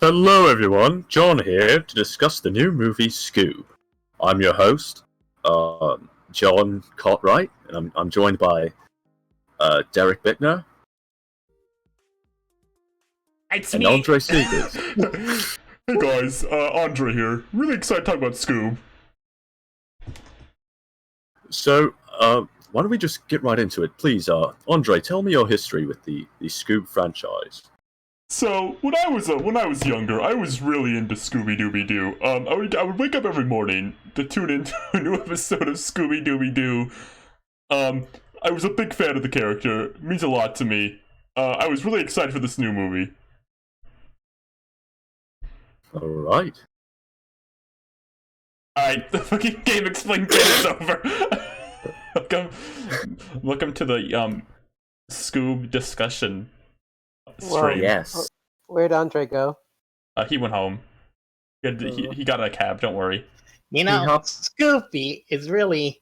Hello everyone, John here to discuss the new movie Scoob. I'm your host, John Cartwright, and I'm joined by Derek Bittner It's and me. Andre Seegers. Hey guys, Andre here. Really excited to talk about Scoob. So, why don't we just get right into it? Please, Andre, tell me your history with the Scoob franchise. So, when I was younger, I was really into Scooby-Dooby-Doo. I would wake up every morning to tune into a new episode of Scooby-Dooby-Doo. I was a big fan of the character. It means a lot to me. I was really excited for this new movie. Alright. Alright, the fucking game explained bit is over. Welcome to the, Scoob discussion stream. Yes. Where'd Andre go? He went home. He got a cab, don't worry. You know, Scooby is really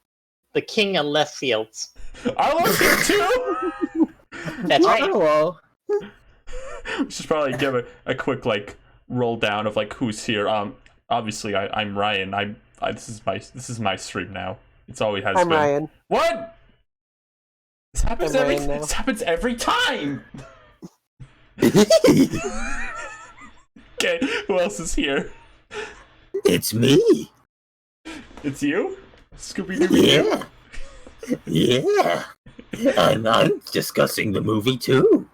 the king of left fields. I love him too! That's right. Hello. We should probably give a quick, like, roll down of, like, who's here. Obviously, I'm Ryan. This is my stream now. It's always has I'm been. Ryan. What? This happens I'm Ryan now. This happens every time! Okay, who else is here? It's me. It's you? Scooby-Doo? Yeah. I'm discussing the movie too.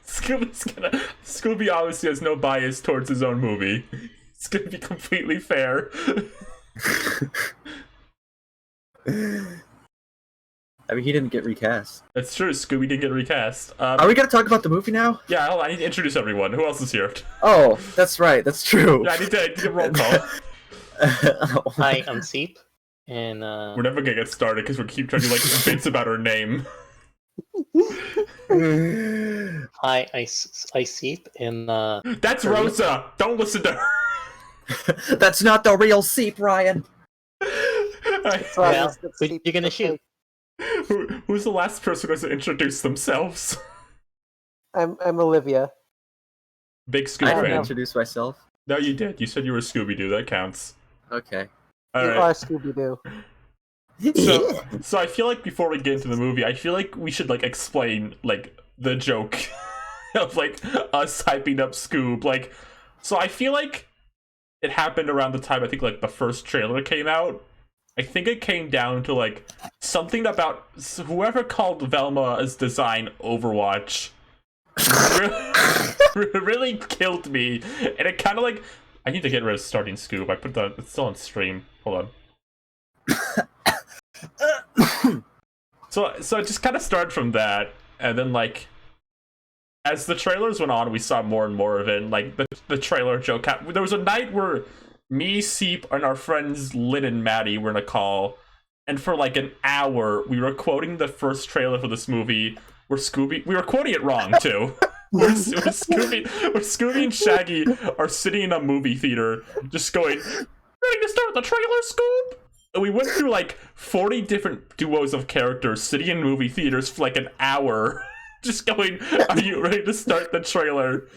Scooby obviously has no bias towards his own movie. It's gonna be completely fair. I mean, he didn't get recast. That's true, Scooby didn't get recast. Are we gonna talk about the movie now? Yeah, hold on, I need to introduce everyone. Who else is here? Oh, that's right, that's true. Yeah, I need to roll call. Hi, I'm Seep, and We're never gonna get started because we keep trying to like bits about her name. hi, I Seep, and That's Rosa! Don't listen to her! That's not the real Seep, Ryan. well, who you're gonna shoot? Who's the last person who has to introduce themselves? I'm Olivia. Big I Scoob didn't fan. introduce myself. No, you did. You said you were Scooby-Doo. That counts. Okay. You Alright. are Scooby-Doo. So I feel like before we get into the movie, I feel like we should like explain like the joke of like us hyping up Scoob. Like, so I feel like it happened around the time I think like the first trailer came out. I think it came down to like something about whoever called Velma's design Overwatch really killed me, and it kind of like I need to get rid of starting Scoob. I put the it's still on stream. Hold on. So it just kind of started from that, and then like as the trailers went on, we saw more and more of it. And, like the trailer joke. There was a night where me, Seep, and our friends Lynn and Maddie were in a call, and for like an hour we were quoting the first trailer for this movie. Where Scooby, we were quoting it wrong too. Where Scooby and Shaggy are sitting in a movie theater, just going, "Ready to start the trailer, Scoob?" And we went through like 40 different duos of characters sitting in movie theaters for like an hour, just going, "Are you ready to start the trailer?"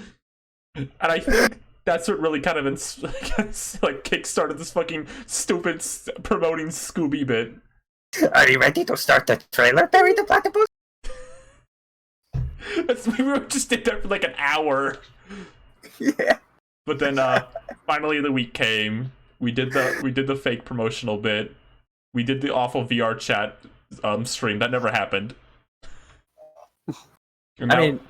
And I think that's what really kind of like kickstarted this fucking stupid promoting Scooby bit. Are you ready to start the trailer, Barry the Platypus? We were just did that for like an hour. Yeah. But then finally the week came. We did the fake promotional bit. We did the awful VR chat stream. That never happened. And I now- mean,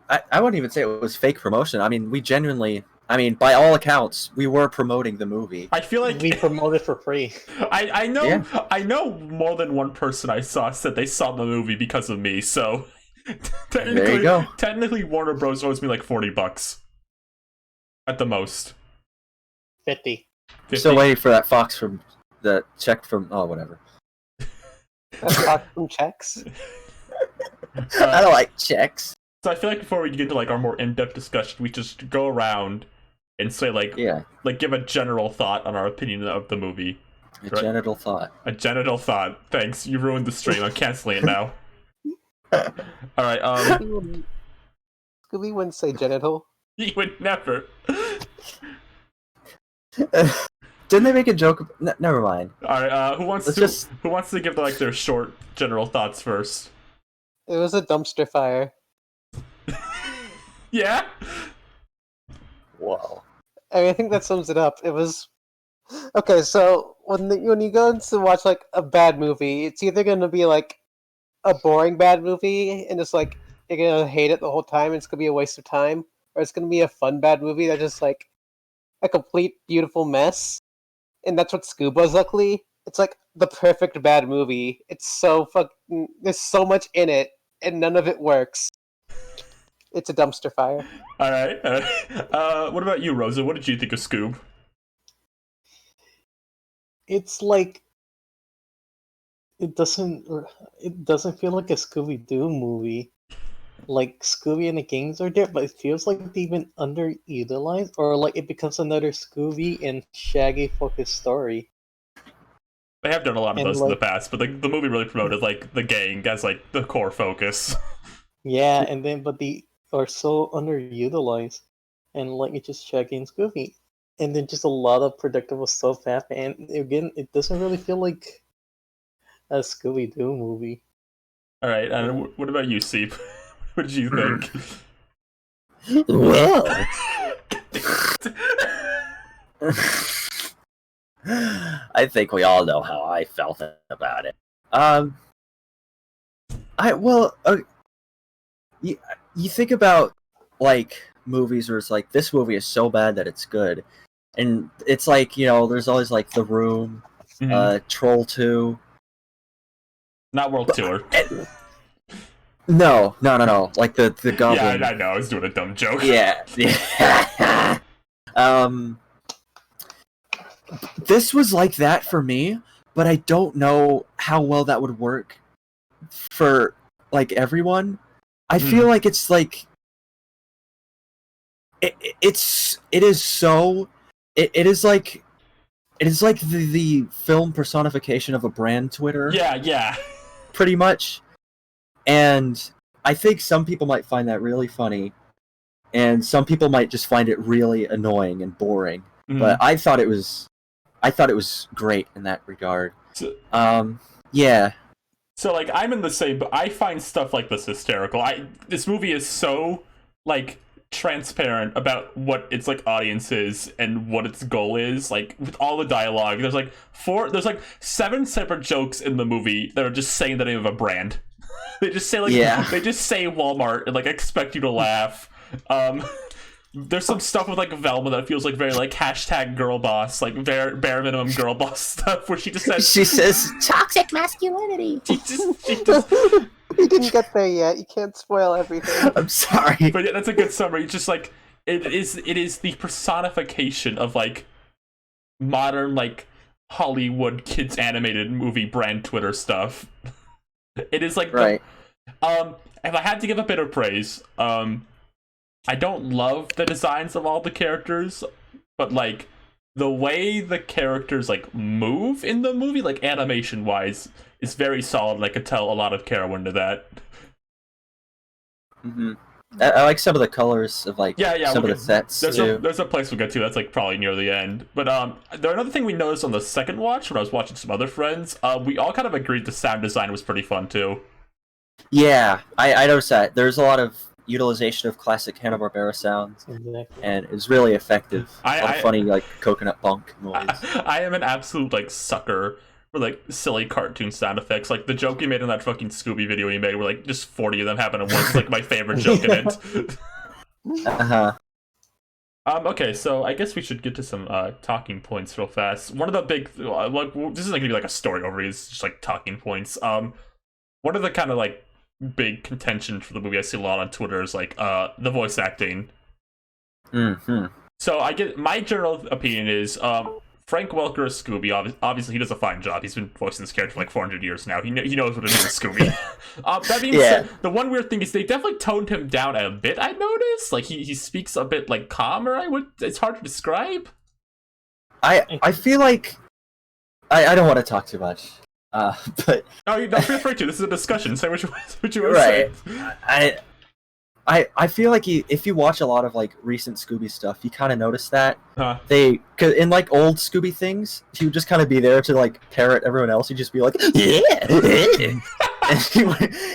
I wouldn't even say it was fake promotion. I mean, we genuinely, by all accounts, we were promoting the movie. I feel like We promote it for free. I know Yeah. I know more than one person I saw said they saw the movie because of me. So There you go. technically Warner Bros owes me like $40 at the most. 50. Still waiting for that Fox from the check from whatever. That's talk from checks. I don't like checks. So I feel like before we get into like our more in-depth discussion, we just go around and say like Yeah, like give a general thought on our opinion of the movie. a Right. genital thought. A genital thought. Thanks, you ruined the stream. I'm canceling it now. All right. Scooby wouldn't say genital. He would never. Didn't they make a joke? Never mind. All right. Who wants to give like their short general thoughts first? It was a dumpster fire. Yeah. Whoa. I think that sums it up. It was okay. So when you go to watch like a bad movie, it's either going to be like a boring bad movie, and it's like you're gonna hate it the whole time, and it's gonna be a waste of time, or it's gonna be a fun bad movie that's just like a complete beautiful mess. And that's what Scoob was. Luckily, it's like the perfect bad movie. It's so fucking. There's so much in it, and none of it works. It's a dumpster fire. All right. What about you, Rosa? What did you think of Scoob? It's like it doesn't feel like a Scooby-Doo movie. Like Scooby and the gangs are there, but it feels like they've been underutilized, or like it becomes another Scooby and Shaggy focused story. They have done a lot of And, those in the like- past, but the movie really promoted like the gang as like the core focus. Yeah, and then but they are so underutilized, and like it's just Shaggy and Scooby, and then just a lot of predictable stuff happen. And again, it doesn't really feel like a Scooby-Doo movie. All right. And what about you, Seep? What did you think? Well. I think we all know how I felt about it. You think about like movies where it's like this movie is so bad that it's good, and it's like there's always like The Room, Troll 2. Not World Tour. No. Like the Goblin. Yeah, I know. I was doing a dumb joke. Yeah. This was like that for me, but I don't know how well that would work for like everyone. I feel like it's like it is like the film personification of a brand Twitter. Yeah. Pretty much. And I think some people might find that really funny, and some people might just find it really annoying and boring. But I thought it was great in that regard. Yeah. So like I'm in the same, but I find stuff like this hysterical. This movie is so like transparent about what its like audience is and what its goal is. Like with all the dialogue, there's like 7 separate jokes in the movie that are just saying the name of a brand. They just say they just say Walmart and like expect you to laugh. There's some stuff with like Velma that feels like very like hashtag girl boss, like bare minimum girl boss stuff where she says Toxic masculinity. she just We didn't get there yet. You can't spoil everything. I'm sorry. But yeah, that's a good summary. It's just like it is the personification of like modern like Hollywood kids animated movie brand Twitter stuff. It is like right. If I had to give a bit of praise, I don't love the designs of all the characters, but like the way the characters like move in the movie, like animation wise, is very solid. And I could tell a lot of care went into that. I like some of the colors of like some of the sets too. There's a place we'll get to that's like probably near the end. But another thing we noticed on the second watch when I was watching some other friends, we all kind of agreed the sound design was pretty fun too. Yeah, I noticed that. There's a lot of utilization of classic Hanna-Barbera sounds, and it's really effective. A lot of funny like coconut bonk noise. I am an absolute like sucker for like silly cartoon sound effects. Like the joke he made in that fucking Scooby video he made, where like just 40 of them happen at once. Like my favorite joke in it. Okay, so I guess we should get to some talking points real fast. One of the big like this isn't gonna be like a story overview. It's just like talking points. One of the kind of like big contention for the movie I see a lot on Twitter is like the voice acting. So I get my general opinion is Frank Welker as Scooby. Obviously he does a fine job. He's been voicing this character for like 400 years now. He knows what it is, Scooby. That being said, the one weird thing is they definitely toned him down a bit. I noticed like he speaks a bit like calmer. It's hard to describe. I feel like I don't want to talk too much. But no, feel free to. This is a discussion. Say what you want to right. say. I feel like if you watch a lot of like recent Scooby stuff, you kind of notice that Huh. cause in like old Scooby things, he would just kind of be there to like parrot everyone else. He'd just be like, yeah, and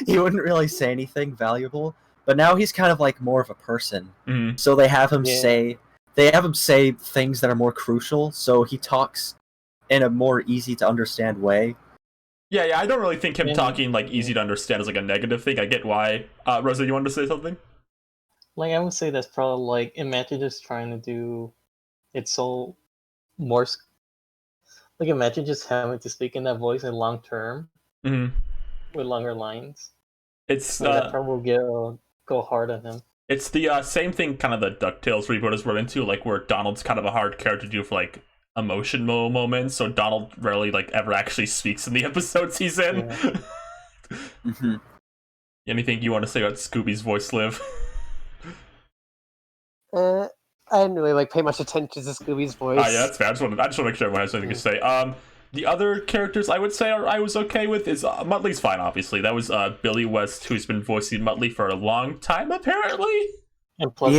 he wouldn't really say anything valuable. But now he's kind of like more of a person. Mm-hmm. So they have him say things that are more crucial. So he talks in a more easy to understand way. Yeah, I don't really think him talking like easy to understand is like a negative thing. I get why. Rosa, you wanted to say something? Like, I would say that's probably like, imagine just trying to do it so more. Like, imagine just having to speak in that voice in long term with longer lines. It's like, that probably will go hard on him. It's the same thing kind of the DuckTales reboot has run into, like where Donald's kind of a hard character to do for like emotional moments, so Donald rarely like ever actually speaks in the episodes he's in. Yeah. Anything you want to say about Scooby's voice, Liv? I didn't really like pay much attention to Scooby's voice. Yeah, that's fair. I just want to make sure everyone has something to say. The other characters I would say I was okay with is Muttley's fine, obviously. That was Billy West, who's been voicing Muttley for a long time, apparently. And plus,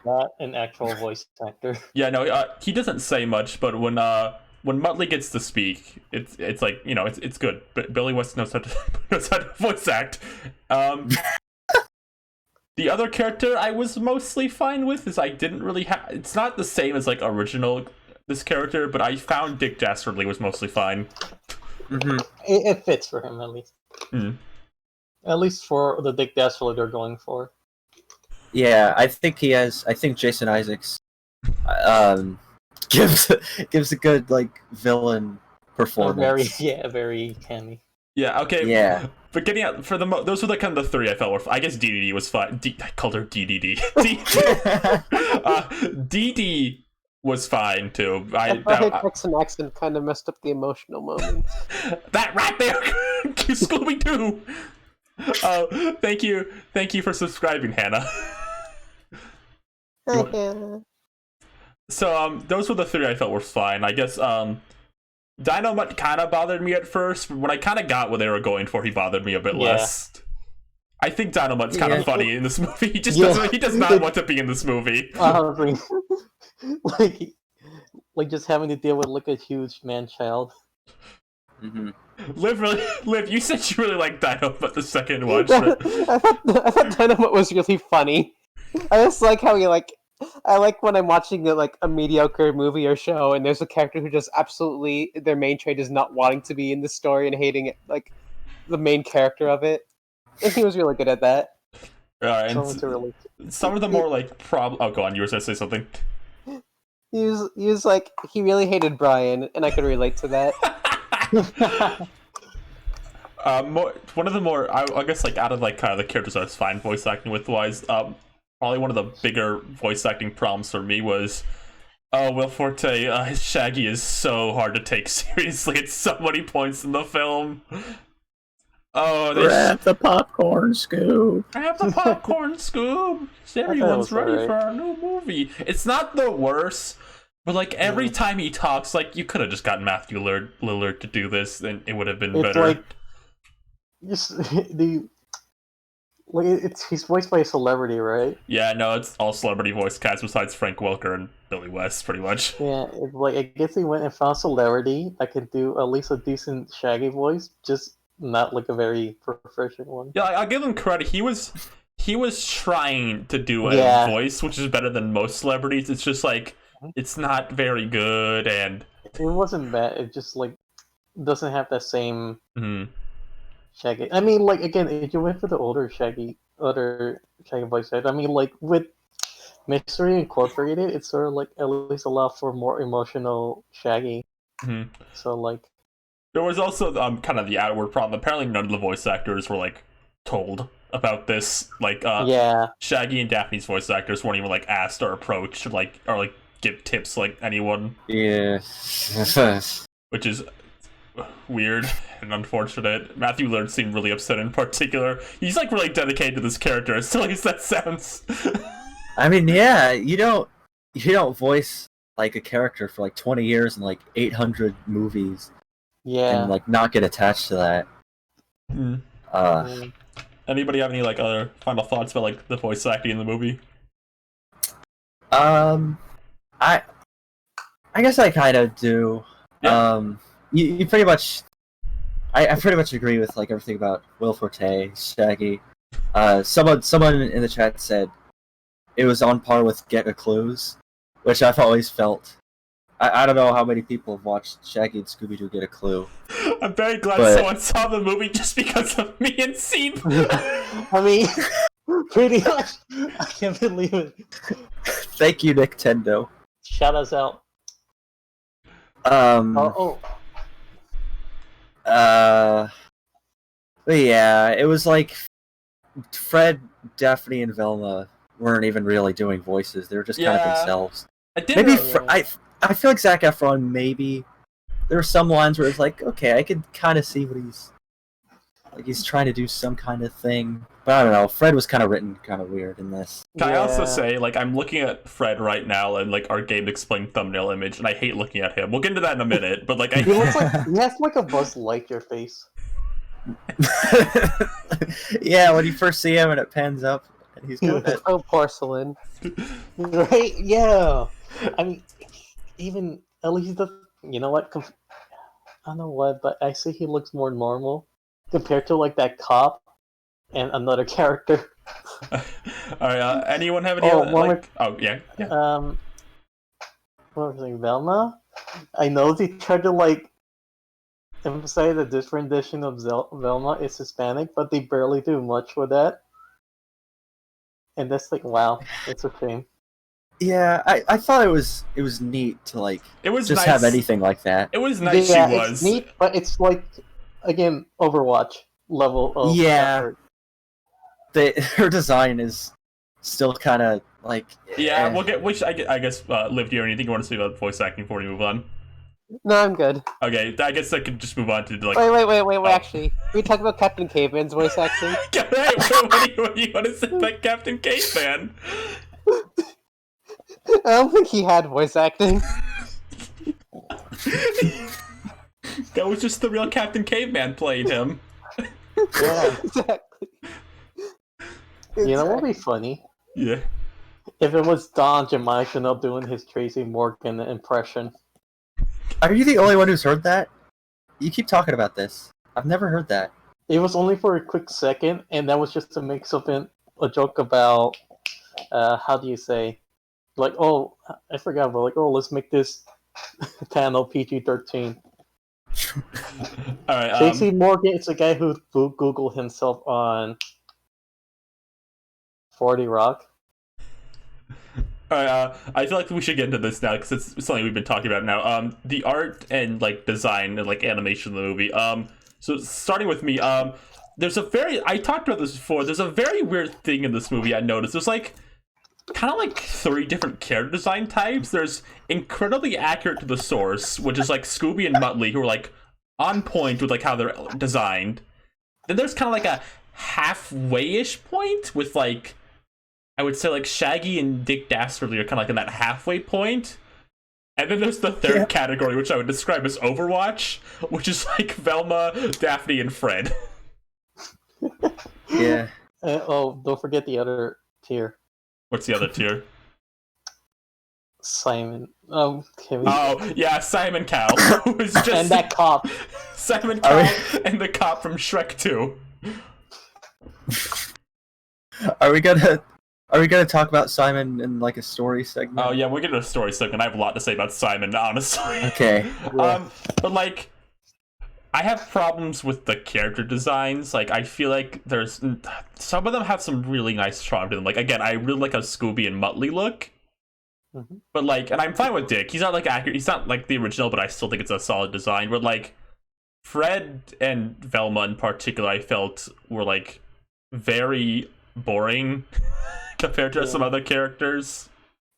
not an actual voice actor. Yeah, no, he doesn't say much, but when Muttley gets to speak, it's like, you know, it's good. But Billy West knows how to voice act. The other character I was mostly fine with is I didn't really have. It's not the same as like original this character, but I found Dick Dastardly was mostly fine. It fits for him at least. At least for the Dick Dastardly they're going for. Yeah, I think he has. I think Jason Isaacs gives a good like villain performance. Very canny. Yeah. Okay. Yeah. But getting out for those were the kind of the three I felt were. I guess DDD was fine. I called her DDD. DD was fine too. I thought his Texan accent kind of messed up the emotional moments. That right there, Scooby Doo. Thank you for subscribing, Hannah. So those were the three I felt were fine. I guess Dynamite kind of bothered me at first, but when I kind of got what they were going for, he bothered me a bit less. I think Dynamite's kind of funny in this movie. He just does not want to be in this movie. like just having to deal with like a huge man-child. Liv, you said you really liked Dynamite the second watch. I thought Dynamite was really funny. I just like how I like when I'm watching like a mediocre movie or show, and there's a character who just absolutely their main trait is not wanting to be in the story and hating it, like the main character of it. And he was really good at that. Some of the more like Oh, go on. You were going to say something. He was like he really hated Brian, and I could relate to that. One of the more I guess like out of like kind of the characters I was fine voice acting with wise, probably one of the bigger voice acting problems for me was Will Forte. His Shaggy is so hard to take seriously at so many points in the film. Grab the popcorn, Scoob. Grab the popcorn, Scoob. Everyone's ready for our new movie. It's not the worst, but like every time he talks, like you could have just gotten Matthew Lillard to do this, and it would have been better. He's voiced by a celebrity, right? Yeah, no, it's all celebrity voice cast besides Frank Welker and Billy West, pretty much. Yeah, I guess he went and found celebrity that could do at least a decent Shaggy voice, just not like a very professional one. Yeah, I'll give him credit. He was trying to do a voice, which is better than most celebrities. It's just like it's not very good, and it wasn't bad. It just like doesn't have that same Shaggy. I mean, like again, if you went for the other Shaggy voice actor, I mean, like with Mystery Incorporated, it's sort of like at least allowed for more emotional Shaggy. So like. There was also kind of the outward problem. Apparently, none of the voice actors were like told about this. Like, Shaggy and Daphne's voice actors weren't even like asked or approached, or give tips like anyone. Yeah, which is weird and unfortunate. Matthew Lillard seemed really upset in particular. He's like really dedicated to this character, as silly as that sounds. I mean, yeah, you don't voice like a character for like 20 years and like 800 movies. Yeah. And like not get attached to that. Anybody have any like other final thoughts about like the voice acting in the movie? I guess I kind of do. Yeah. You pretty much. I pretty much agree with like everything about Will Forte, Shaggy. Someone in the chat said it was on par with Get a Clues, which I've always felt. I don't know how many people have watched Shaggy and Scooby-Doo Get a Clue. I'm very glad someone saw the movie just because of me and Scene. I mean, pretty much. I can't believe it. Thank you, Nintendo. Shout us out. But yeah, it was like Fred, Daphne, and Velma weren't even really doing voices. They were just kind of themselves. I feel like Zac Efron, maybe there were some lines where it's like, okay, I could kind of see what he's trying to do some kind of thing. But I don't know. Fred was kind of written kind of weird in this. Can I also say, like, I'm looking at Fred right now and like our Game Explained thumbnail image, and I hate looking at him. We'll get into that in a minute, but like, he looks like he has like a Buzz Lightyear face. Yeah, when you first see him and it pans up, and he's doing it. Oh, porcelain. Right? Yeah. I mean, even at least you know what? I don't know what, but I see he looks more normal compared to like that cop and another character. All right. Anyone have any? Oh yeah. What was it, Velma? I know they tried to like emphasize a different edition of Velma is Hispanic, but they barely do much with that. And that's like, wow, it's a shame. Yeah, I thought it was neat to like just nice. Have anything like that. It was nice. Yeah, she was it's neat, but it's like again Overwatch level of effort. Her design is still kind of like we'll get. I guess Liv, do you have anything you want to say about voice acting before we move on? No, I'm good. Okay, I guess I could just move on to like. Wait. Actually, we talk about Captain Caveman's voice acting. What do you want to say about Captain Caveman? I don't think he had voice acting. That was just the real Captain Caveman playing him. Yeah, Exactly. You know what would be funny? Yeah. If it was Don Jamaica doing his Tracy Morgan impression. Are you the only one who's heard that? You keep talking about this. I've never heard that. It was only for a quick second, and that was just to make something a joke about how do you say, like, oh, I forgot, but like, oh, let's make this panel PG-13. All right. Tracy Morgan is a guy who Googled himself on 40 Rock. Alright, I feel like we should get into this now because it's something we've been talking about now. The art and like design and like animation of the movie. So starting with me, there's I talked about this before. There's a very weird thing in this movie I noticed. There's like kind of like 3 different character design types. There's incredibly accurate to the source, which is like Scooby and Muttley, who are like on point with like how they're designed. Then there's kind of like a halfway-ish point with like, I would say like Shaggy and Dick Dastardly are kind of like in that halfway point. And then there's the third category, which I would describe as Overwatch, which is like Velma, Daphne, and Fred. Yeah. Don't forget the other tier. What's the other tier? Simon. Kimmy. Oh, yeah, Simon Cowell. Who is just and that cop. Simon Cowell and the cop from Shrek 2. Are we gonna talk about Simon in like a story segment? Oh yeah, we'll get to a story segment. I have a lot to say about Simon, honestly. Okay. But like, I have problems with the character designs. Like, I feel like there's some of them have some really nice charm to them. Like, again, I really like how Scooby and Muttley look. Mm-hmm. But like, and I'm fine with Dick. He's not like accurate. He's not like the original, but I still think it's a solid design. But like, Fred and Velma in particular, I felt were like very boring compared to some other characters.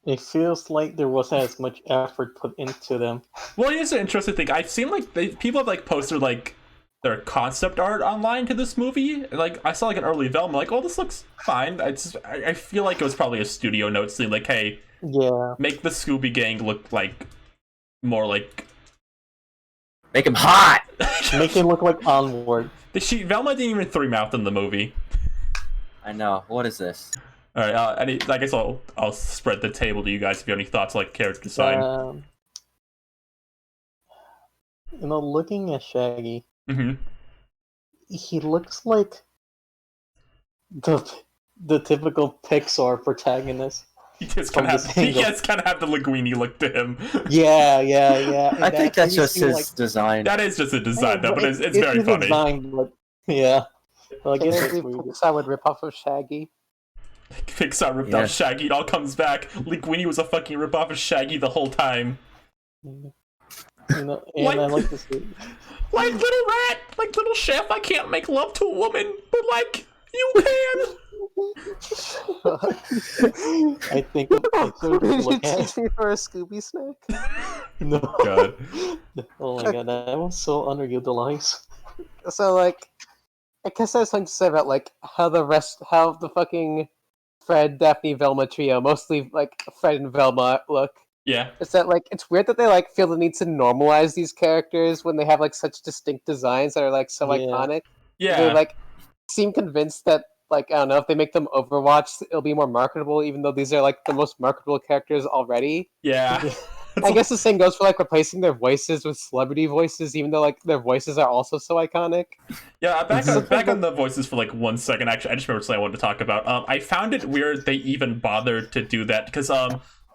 It feels like there wasn't as much effort put into them. Well, here's an interesting thing. I've seen like people have like posted like their concept art online to this movie. And, like, I saw like an early Velma, like, oh, this looks fine. I feel like it was probably a studio note saying like, hey, make the Scooby Gang look like more like, make him hot. Make him look like Onward. Velma didn't even 3-mouth in the movie. I know. What is this? All right. I guess I'll spread the table to you guys if you have any thoughts like character design. Looking at Shaggy, Mm-hmm. he looks like the typical Pixar protagonist. He does kind of have the Linguini look to him. Yeah. And I think that's just his design. That is just a design, though, but it's very funny. Design, but, yeah. Well, I guess Pixar would rip off of Shaggy. Pixar ripped off Shaggy. It all comes back. Linguini was a fucking ripoff of Shaggy the whole time. And I like to see. Like little rat, like little chef. I can't make love to a woman, but like you can. I think Did you teach me for a Scooby snack? No. God. Oh my god, that was so underutilized. So like, I guess I have something to say about like how the fucking Fred, Daphne, Velma trio, mostly like Fred and Velma look. Yeah. It's that like it's weird that they like feel the need to normalize these characters when they have like such distinct designs that are like so iconic. Yeah. They like seem convinced that like I don't know if they make them Overwatch, it'll be more marketable, even though these are like the most marketable characters already. Yeah. I guess the same goes for like replacing their voices with celebrity voices, even though like their voices are also so iconic. Yeah, back on the voices for like 1 second. Actually, I just remembered something I wanted to talk about. I found it weird they even bothered to do that because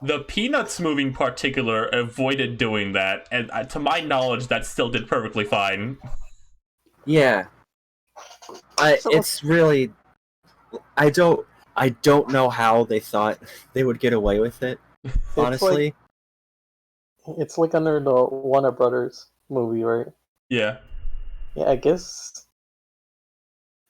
the Peanuts movie in particular avoided doing that, and to my knowledge, that still did perfectly fine. Yeah, it's really. I don't know how they thought they would get away with it. Honestly, it's like under the Warner Brothers movie, right? Yeah. Yeah, I guess.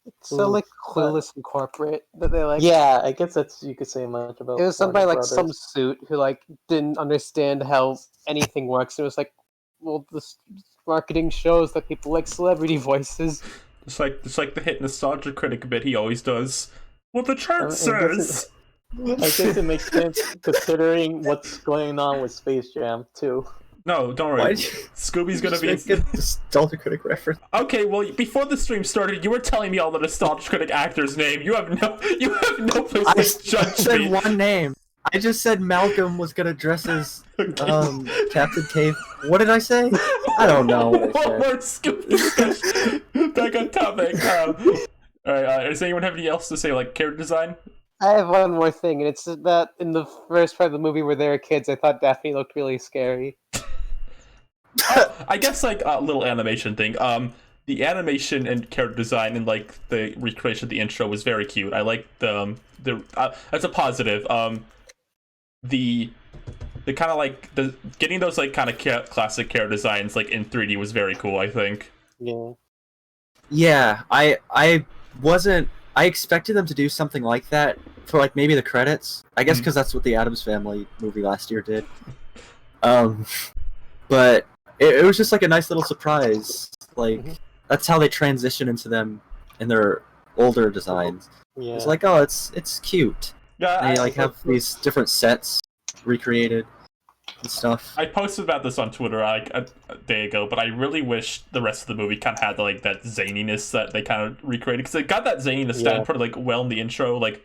It's so like clueless and corporate that they like. Yeah, I guess that's you could say much about. It was done by like Brothers. some suit who like didn't understand how anything works. It was like, well, this marketing shows that people like celebrity voices. It's like the hit nostalgia critic bit he always does. Well, the chart says. I guess it makes sense considering what's going on with Space Jam too. No, don't worry. Scooby's gonna be a nostalgia critic reference. Okay, well, before the stream started, you were telling me all the nostalgia critic actor's name. You have no place to judge said me. One name. I just said Malcolm was gonna dress as Captain Cave. What did I say? I don't know. One more Scooby. Back on topic. All right. Does anyone have anything else to say, like character design? I have one more thing, and it's that in the first part of the movie where they were kids, I thought Daphne looked really scary. I guess like a little animation thing. The animation and character design and like the recreation of the intro was very cute. I like the that's a positive. The kind of like the getting those like kind of classic character designs like in 3D was very cool. I think. Yeah. Yeah, I wasn't. I expected them to do something like that for like maybe the credits. I guess because that's what the Addams Family movie last year did. But it was just like a nice little surprise. Like that's how they transition into them in their older designs. Yeah. It's like, oh, it's cute. Yeah, they like have these different sets recreated and stuff. I posted about this on Twitter like a day ago, but I really wish the rest of the movie kind of had like that zaniness that they kind of recreated because they got that zaniness down pretty like well in the intro. Like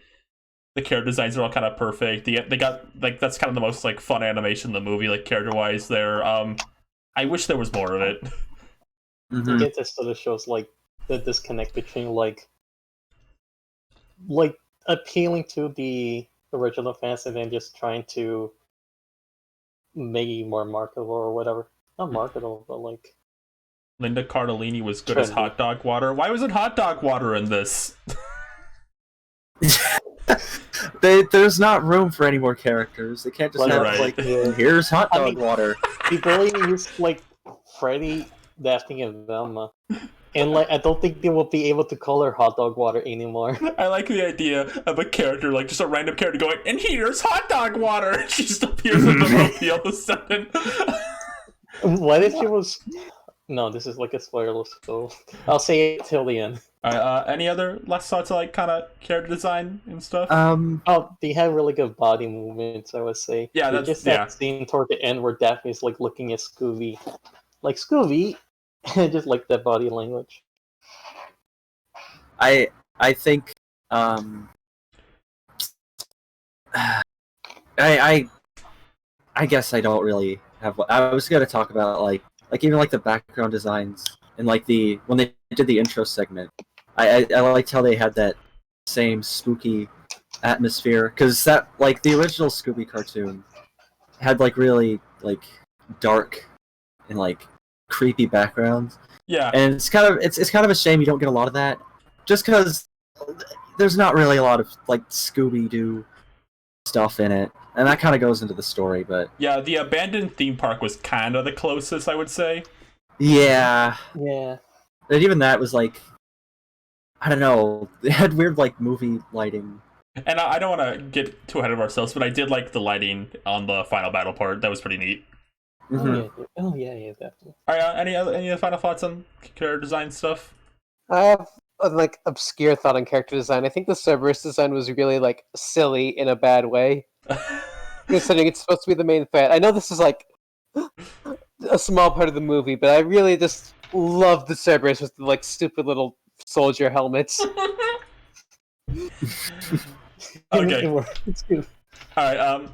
the character designs are all kind of perfect. They got like that's kind of the most like fun animation in the movie, like character wise. There, I wish there was more of it. I guess that sort of shows like the disconnect between like appealing to the original fans and then just trying to make it more marketable or whatever. Not marketable, but like Linda Cardellini was good as hot dog water. Why was it hot dog water in this? There's not room for any more characters. They can't just have like here's hot dog water. People only use like Freddy, Daphne, and Velma. And like, I don't think they will be able to call her hot dog water anymore. I like the idea of a character, like just a random character going, and here's hot dog water! She just appears in the movie all of a sudden. What if she was... No, this is like a spoiler, so I'll say it till the end. Any other last thoughts on like kind of character design and stuff? They have really good body movements, I would say. Yeah, that's just that scene toward the end where Daphne's like looking at Scooby. Like, Scooby! I just like that body language. I think Um, I guess I don't really have. I was gonna talk about like even like the background designs and like when they did the intro segment. I liked how they had that same spooky atmosphere because that like the original Scooby cartoon had like really like dark and like creepy backgrounds. Yeah, And it's kind of a shame you don't get a lot of that, just because there's not really a lot of like Scooby Doo stuff in it, and that kind of goes into the story. But yeah, the abandoned theme park was kind of the closest, I would say. yeah, Yeah. and even that was like, I don't know, it had weird like movie lighting. And I don't want to get too ahead of ourselves, but I did like the lighting on the final battle part. That was pretty neat. Mm-hmm. Oh yeah, definitely. All right, any other final thoughts on character design stuff? I have a like obscure thought on character design. I think the Cerberus design was really like silly in a bad way, considering it's supposed to be the main threat. I know this is like a small part of the movie, but I really just love the Cerberus with the like stupid little soldier helmets. Okay. It's good. All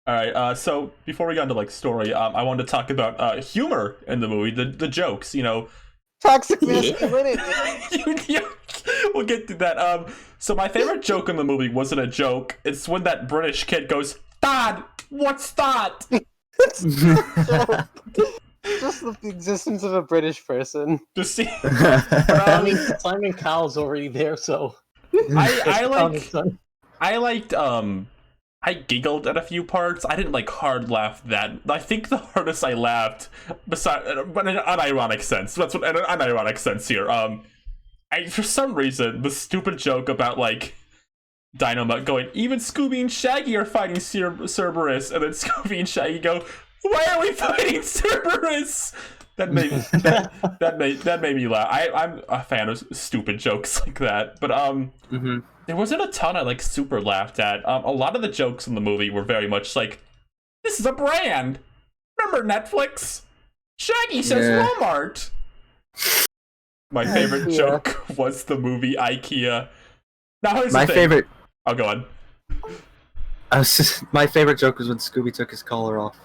right. So before we got into like story, I wanted to talk about humor in the movie, the jokes. You know, Toxic masculinity. We'll get to that. So my favorite joke in the movie wasn't a joke. It's when that British kid goes, "Dad, what's that?" Just the existence of a British person. Just see. I mean, Simon Cowell's already there, so I giggled at a few parts. I didn't like hard laugh that. I think the hardest I laughed, but in an unironic sense. That's what an unironic sense here. For some reason, the stupid joke about like Dynamite going, even Scooby and Shaggy are fighting Cerberus, and then Scooby and Shaggy go, "Why are we fighting Cerberus?" That made me laugh. I'm a fan of stupid jokes like that, but there wasn't a ton I like super laughed at. A lot of the jokes in the movie were very much like, "This is a brand. Remember Netflix? Shaggy says Walmart." My favorite joke was the movie IKEA. Now here's my the thing. favorite. Oh, go on. My favorite joke was when Scooby took his collar off.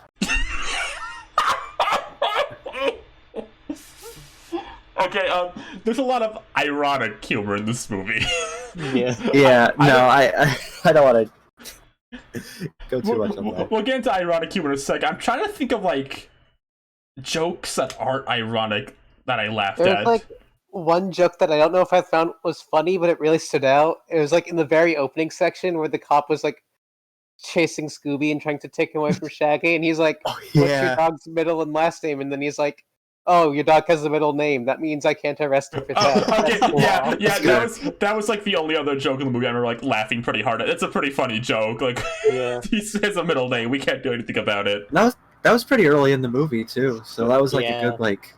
Okay, there's a lot of ironic humor in this movie. Yeah. No, I don't want to go too much on that. We'll get into ironic humor in a sec. I'm trying to think of like jokes that aren't ironic that I laughed There's at. like one joke that I don't know if I found was funny, but it really stood out. It was like in the very opening section where the cop was like chasing Scooby and trying to take him away from Shaggy, and he's like, "What's your dog's middle and last name?" And then he's like, "Oh, your dog has a middle name. That means I can't arrest you for that." Okay, yeah. That was like the only other joke in the movie I remember like laughing pretty hard at. It's a pretty funny joke. Like, he says a middle name. We can't do anything about it. That was pretty early in the movie too, so that was like a good like.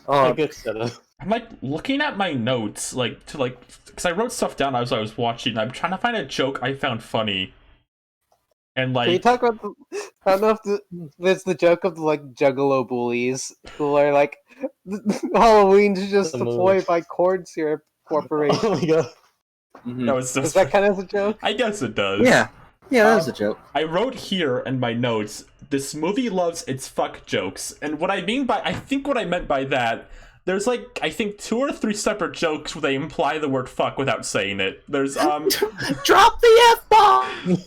A good setup. I'm like looking at my notes, like to like, because I wrote stuff down as I was watching. I'm trying to find a joke I found funny. And like, can you talk about I don't know if there's the joke of the like Juggalo bullies who are like, Halloween's just a ploy by Corn Syrup Corporation. Oh my god. Mm-hmm. that was just, Is that kind of a joke? I guess it does. Yeah, that was a joke. I wrote here in my notes, this movie loves its fuck jokes. And what I meant by that, there's like, I think 2 or 3 separate jokes where they imply the word fuck without saying it. There's, Drop the F-bomb!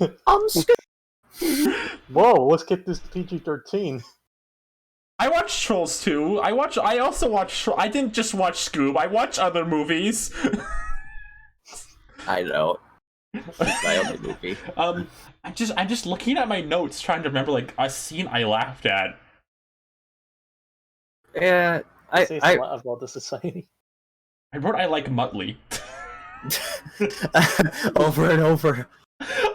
Whoa, let's get this PG-13. I watch Trolls too. I also watch, I didn't just watch Scoob, I watch other movies. I know. It's my only movie. I'm just looking at my notes trying to remember like a scene I laughed at. Yeah, It says a lot about the society. I wrote I like Muttley. Over and over.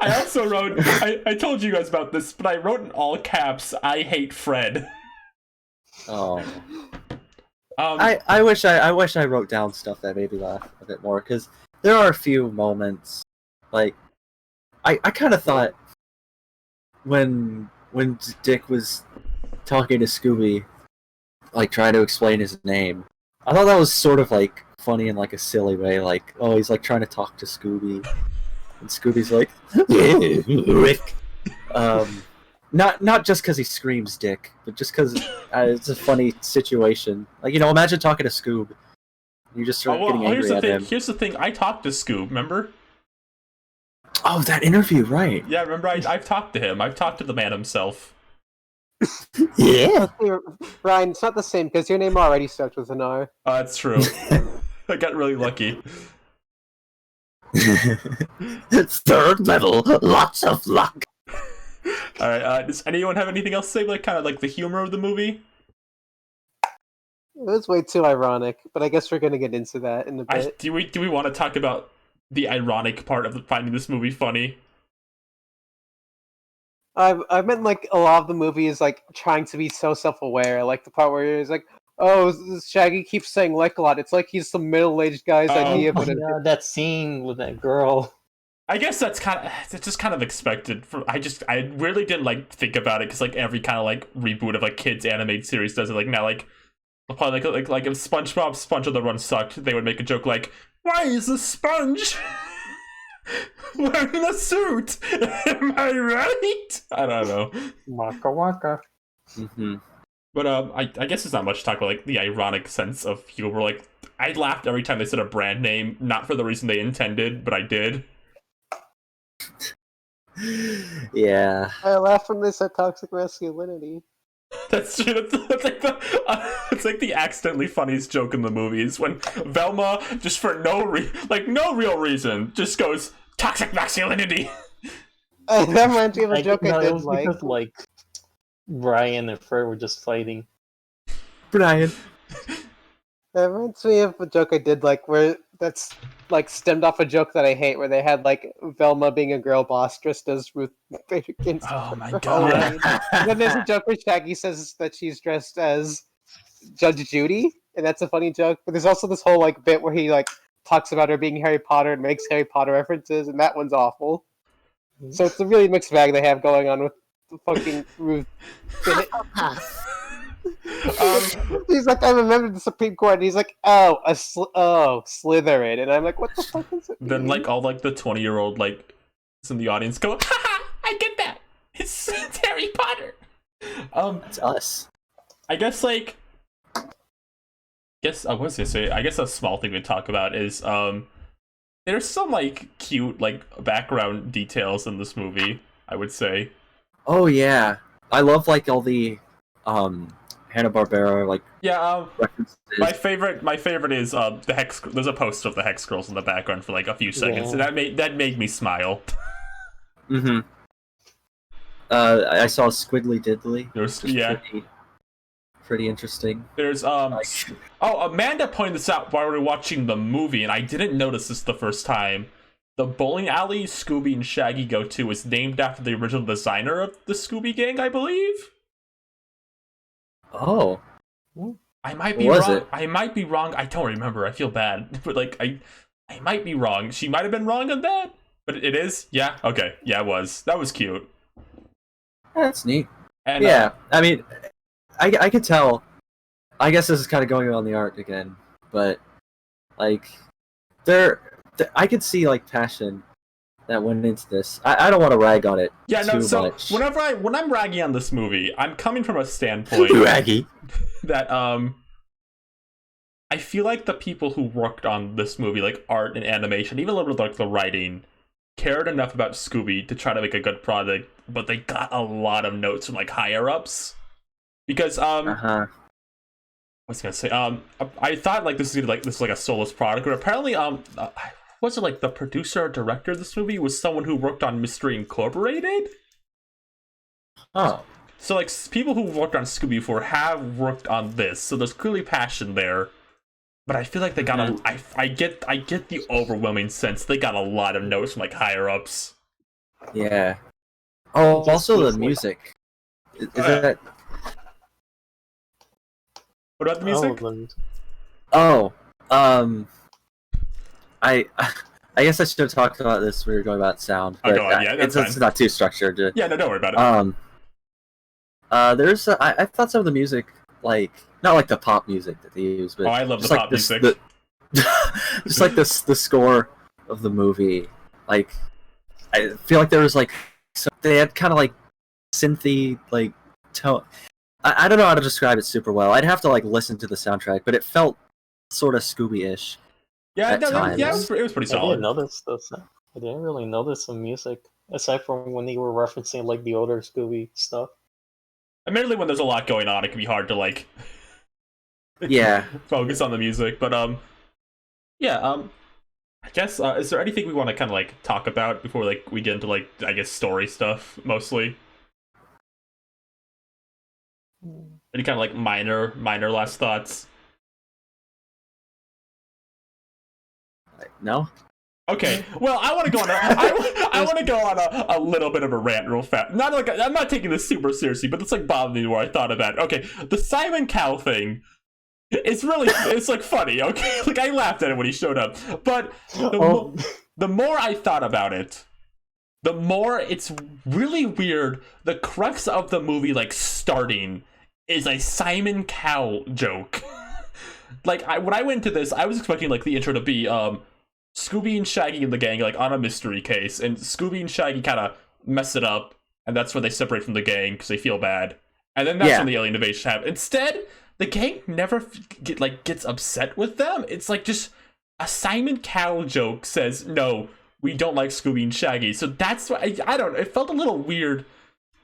I also wrote, I told you guys about this, but I wrote in all caps, I hate Fred. Oh. I wish I wrote down stuff that made me laugh a bit more, because there are a few moments, like, I kind of thought when Dick was talking to Scooby, like, trying to explain his name, I thought that was sort of, like, funny in like a silly way. Like, oh, he's like trying to talk to Scooby, and Scooby's like, Rick. Not just because he screams "dick," but just because it's a funny situation. Like, you know, imagine talking to Scoob. You just start getting angry at him. Here's the thing. I talked to Scoob. Remember? Oh, that interview, right? Yeah, remember? I've talked to him. I've talked to the man himself. Yeah. Ryan, it's not the same because your name already starts with an R. That's true. I got really lucky. Third level, lots of luck. All right. Does anyone have anything else to say? Like, kind of like the humor of the movie? It was way too ironic, but I guess we're gonna get into that in a bit. Do we want to talk about the ironic part of finding this movie funny? I meant like a lot of the movie is like trying to be so self-aware, like the part where he's like, "Oh, Shaggy keeps saying like a lot." It's like he's some middle-aged guy's idea, but Yeah, that scene with that girl. I guess it's just kind of expected. I really didn't like think about it because like every kind of like reboot of like kids animated series does it. Like now, like probably like if SpongeBob Sponge on the Run sucked, they would make a joke like, "Why is the sponge wearing a suit? Am I right?" I don't know. Waka waka. Mm-hmm. But I guess there's not much to talk about like the ironic sense of humor. Like I laughed every time they said a brand name, not for the reason they intended, but I did. Yeah. I laugh when they said toxic masculinity. That's true. That's like it's like the accidentally funniest joke in the movies when Velma just for no real reason just goes toxic masculinity. That reminds me of a joke I did it was because, like, Brian and Fred were just fighting. Brian. That reminds me of a joke I did, like, where that's, like, stemmed off a joke that I hate, where they had, like, Velma being a girl boss dressed as Ruth Bader Ginsburg. Oh my god. And then there's a joke where Shaggy says that she's dressed as Judge Judy, and that's a funny joke. But there's also this whole, like, bit where he, like, talks about her being Harry Potter and makes Harry Potter references, and that one's awful. So it's a really mixed bag they have going on with the fucking Ruth. He's like, I remember the Supreme Court, and he's like, Slytherin, and I'm like, what the fuck is it? Then like all like the 20-year-old like is in the audience go, haha, I get that. It's Harry Potter. It's us. I guess like I was gonna say, I guess a small thing to talk about is there's some like cute like background details in this movie, I would say. Oh yeah. I love like all the Hanna-Barbera like references. My favorite is the Hex. There's a poster of the Hex Girls in the background for like a few seconds, and that made me smile. Mm-hmm. I saw Squiddly Diddly. Pretty interesting. There's Amanda pointed this out while we were watching the movie, and I didn't notice this the first time. The bowling alley Scooby and Shaggy go to is named after the original designer of the Scooby Gang, I believe. Oh. I might be wrong. I might be wrong. I don't remember. I feel bad. But like I might be wrong. She might have been wrong on that. But it is? Yeah? Okay. Yeah, it was. That was cute. That's neat. And, yeah. I mean, I could tell. I guess this is kind of going on the art again. But, like, I could see, like, passion that went into this. I don't want to rag on it too much. When I'm ragging on this movie, I'm coming from a standpoint raggy that I feel like the people who worked on this movie, like art and animation, even a little bit like the writing, cared enough about Scooby to try to make a good product, but they got a lot of notes from like higher ups. Because I was gonna say I thought like this was like a soulless product, but apparently was it like the producer or director of this movie was someone who worked on Mystery Incorporated? Oh. So like people who worked on Scooby before have worked on this, so there's clearly passion there. But I feel like they got I get the overwhelming sense they got a lot of notes from like higher ups. Yeah. Oh, also the music. Is that? What about the music? I guess I should have talked about this when we were going about sound. But it's not too structured. Yeah, no, don't worry about it. There's I thought some of the music, like not like the pop music that they use, but I love the pop music. just like this, the score of the movie. Like, I feel like there was like they had kind of like synthy like tone. I don't know how to describe it super well. I'd have to like listen to the soundtrack, but it felt sort of Scooby-ish. Yeah, at no, times. yeah, it was pretty I solid. didn't notice this. I didn't really notice the music aside from when they were referencing like the older Scooby stuff. Admittedly, when there's a lot going on, it can be hard to like Yeah. focus on the music. But yeah, I guess is there anything we want to kind of like talk about before like we get into like I guess story stuff mostly? Any kind of like minor last thoughts? No. Okay, well, I want to go on. I want to go on a little bit of a rant real fast. Not like I'm not taking this super seriously, but it's like bothered me where I thought about it. Okay, the Simon Cowell thing. It's like funny. Okay, like I laughed at it when he showed up, but the more I thought about it, the more it's really weird. The crux of the movie, like starting, is a Simon Cowell joke. Like when I went into this, I was expecting like the intro to be Scooby and Shaggy and the gang like on a mystery case, and Scooby and Shaggy kind of mess it up, and that's when they separate from the gang because they feel bad, and then that's when the alien invasion happens. Instead, the gang never gets upset with them. It's like just a Simon Cowell joke says no, we don't like Scooby and Shaggy. So that's why I don't. It felt a little weird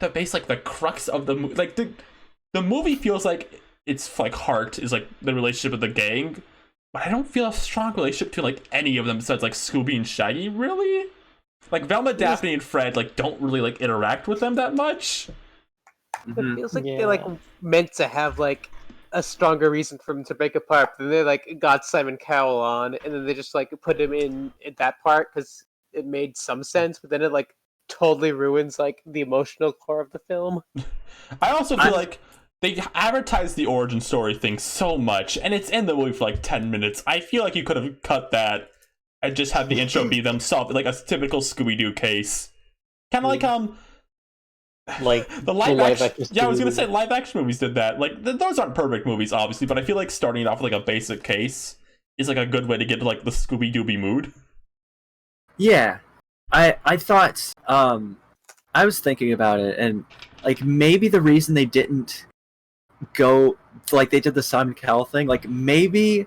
to base like the crux of the movie. Like the movie feels like its like heart is like the relationship with the gang. But I don't feel a strong relationship to like any of them besides like Scooby and Shaggy, really. Like Velma, Daphne, and Fred like don't really like interact with them that much. It feels like they're like meant to have like a stronger reason for them to break apart. But then they like got Simon Cowell on, and then they just like put him in that part because it made some sense. But then it like totally ruins like the emotional core of the film. I also feel like they advertised the origin story thing so much, and it's in the movie for like 10 minutes. I feel like you could have cut that and just had the intro be them solve like a typical Scooby-Doo case. Kind of like the live action. Yeah, I was gonna say live action movies did that. Like those aren't perfect movies, obviously, but I feel like starting off with like a basic case is like a good way to get to like the Scooby-Dooby mood. Yeah, I thought I was thinking about it, and like maybe the reason they didn't go like they did the Simon Cowell thing, like maybe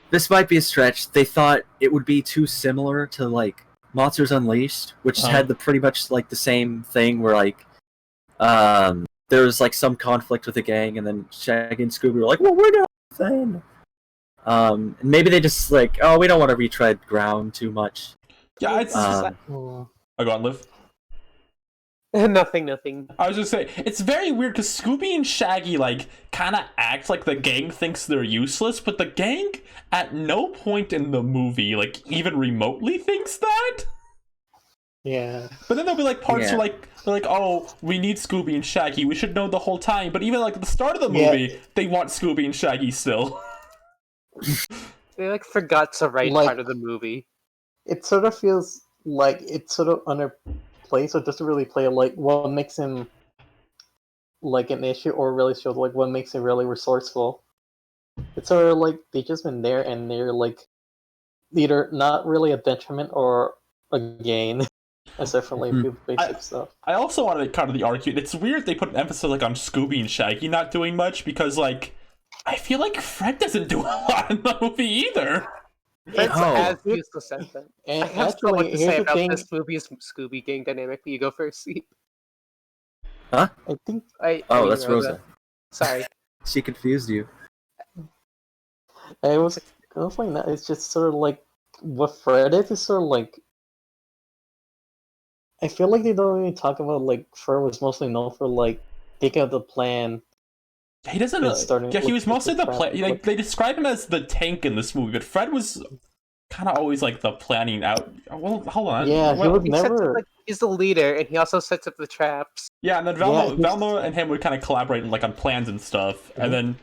this might be a stretch. They thought it would be too similar to like Monsters Unleashed, which had the pretty much like the same thing where like there was like some conflict with the gang, and then Shaggy and Scooby were like, well, we're not a thing. And maybe they just like, oh, we don't want to retread ground too much. Yeah, it's I go on, Liv. Nothing. I was just saying, it's very weird because Scooby and Shaggy like kind of act like the gang thinks they're useless, but the gang at no point in the movie like even remotely thinks that. Yeah. But then there'll be like parts where like they're like, oh, we need Scooby and Shaggy. We should know the whole time. But even like at the start of the movie, they want Scooby and Shaggy still. They like forgot to write part of the movie. It sort of feels like it's sort of underplayed, so it doesn't really play like what makes him like an issue, or really show like what makes him really resourceful. It's sort of like they've just been there, and they're like either not really a detriment or a gain, aside from like basic stuff. I also wanted to kind of the argument. It's weird they put an emphasis like on Scooby and Shaggy not doing much because like I feel like Fred doesn't do a lot in the movie either. Fred's as useless as that. And I have actually, so much to say here's the about thing. this movie's Scooby gang dynamic. You go first, Steve. Huh? I think Oh, that's Rosa. Sorry. She confused you. it was like that. It's just sort of like what Fred is sort of like. I feel like they don't really talk about like Fred was mostly known for like taking out the plan. He doesn't. Yeah, he was mostly the plan. Like they describe him as the tank in this movie, but Fred was kind of always like the planning out. Well, hold on. Yeah, he would never. He's the leader, and he also sets up the traps. Yeah, and then Velma and him would kind of collaborate like on plans and stuff, and then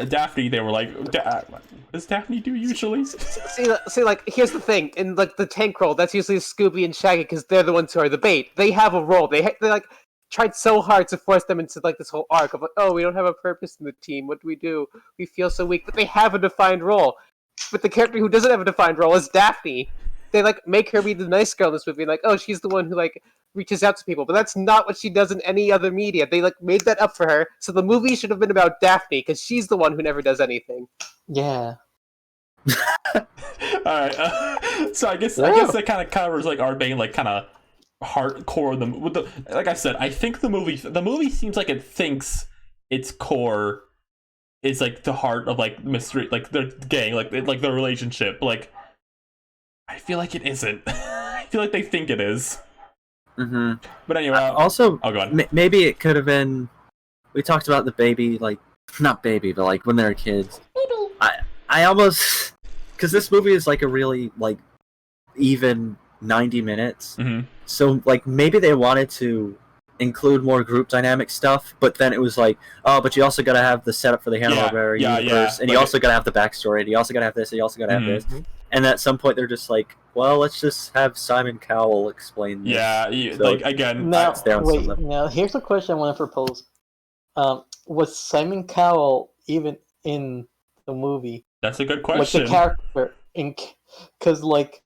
Daphne, they were like, what does Daphne do usually? See, like here's the thing: in like the tank role, that's usually Scooby and Shaggy because they're the ones who are the bait. They have a role. They like tried so hard to force them into like this whole arc of like, oh, we don't have a purpose in the team. What do? We feel so weak, but they have a defined role. with the character who doesn't have a defined role as Daphne. They like make her be the nice girl in this movie, like, oh, she's the one who like reaches out to people, but that's not what she does in any other media. They like made that up for her, so the movie should have been about Daphne because she's the one who never does anything. Yeah. All right. So I guess that kind of covers like our main like kind of hardcore. Like I said, I think the movie seems like it thinks its core is like the heart of like mystery, like the gang, like the relationship. Like I feel like it isn't. I feel like they think it is. Mm-hmm. But anyway, also, go on. Maybe it could have been. We talked about the baby, like not baby, but like when they're kids. I almost, because this movie is like a really like even 90 minutes. Mm-hmm. So like maybe they wanted to include more group dynamic stuff, but then it was like, oh, but you also got to have the setup for the Hanna-Barbera universe, and you also got to have the backstory, and you also got to have this, and you also got to have this. And at some point they're just like, well, let's just have Simon Cowell explain this. Yeah, so, like again. Now, now here's a question I want to propose. Was Simon Cowell even in the movie? That's a good question. Like the character, because like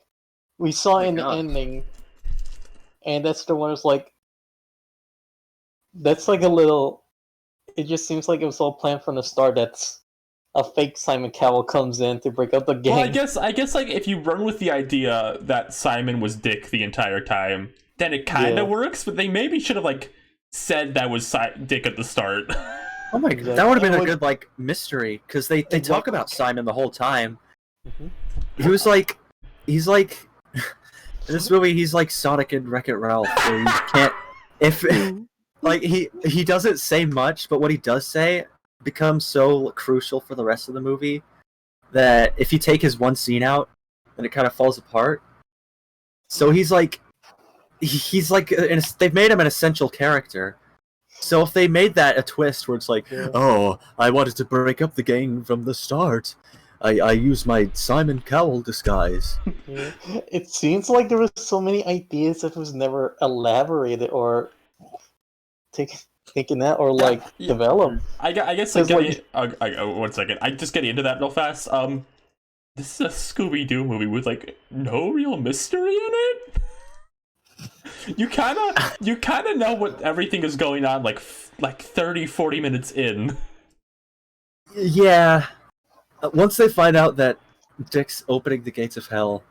we saw in the ending, and that's the one who's like, that's like a little. It just seems like it was all planned from the start. That's a fake Simon Cowell comes in to break up the gang. Well, I guess like if you run with the idea that Simon was Dick the entire time, then it kind of works. But they maybe should have like said that was Dick at the start. Oh my god, that would have been a good like mystery, because they talk about Simon the whole time. He was like, he's like in this movie he's like Sonic and Wreck-It Ralph, where you can't like he doesn't say much, but what he does say becomes so crucial for the rest of the movie that if you take his one scene out, then it kind of falls apart. So he's like they've made him an essential character. So if they made that a twist where it's like, oh, I wanted to break up the gang from the start, I used my Simon Cowell disguise. It seems like there was so many ideas that was never elaborated or thinking that or like developed. I guess like, one second. I just getting into that real fast. This is a Scooby-Doo movie with like no real mystery in it. You kind of know what everything is going on like 30-40 minutes in. Yeah. Once they find out that Dick's opening the gates of hell,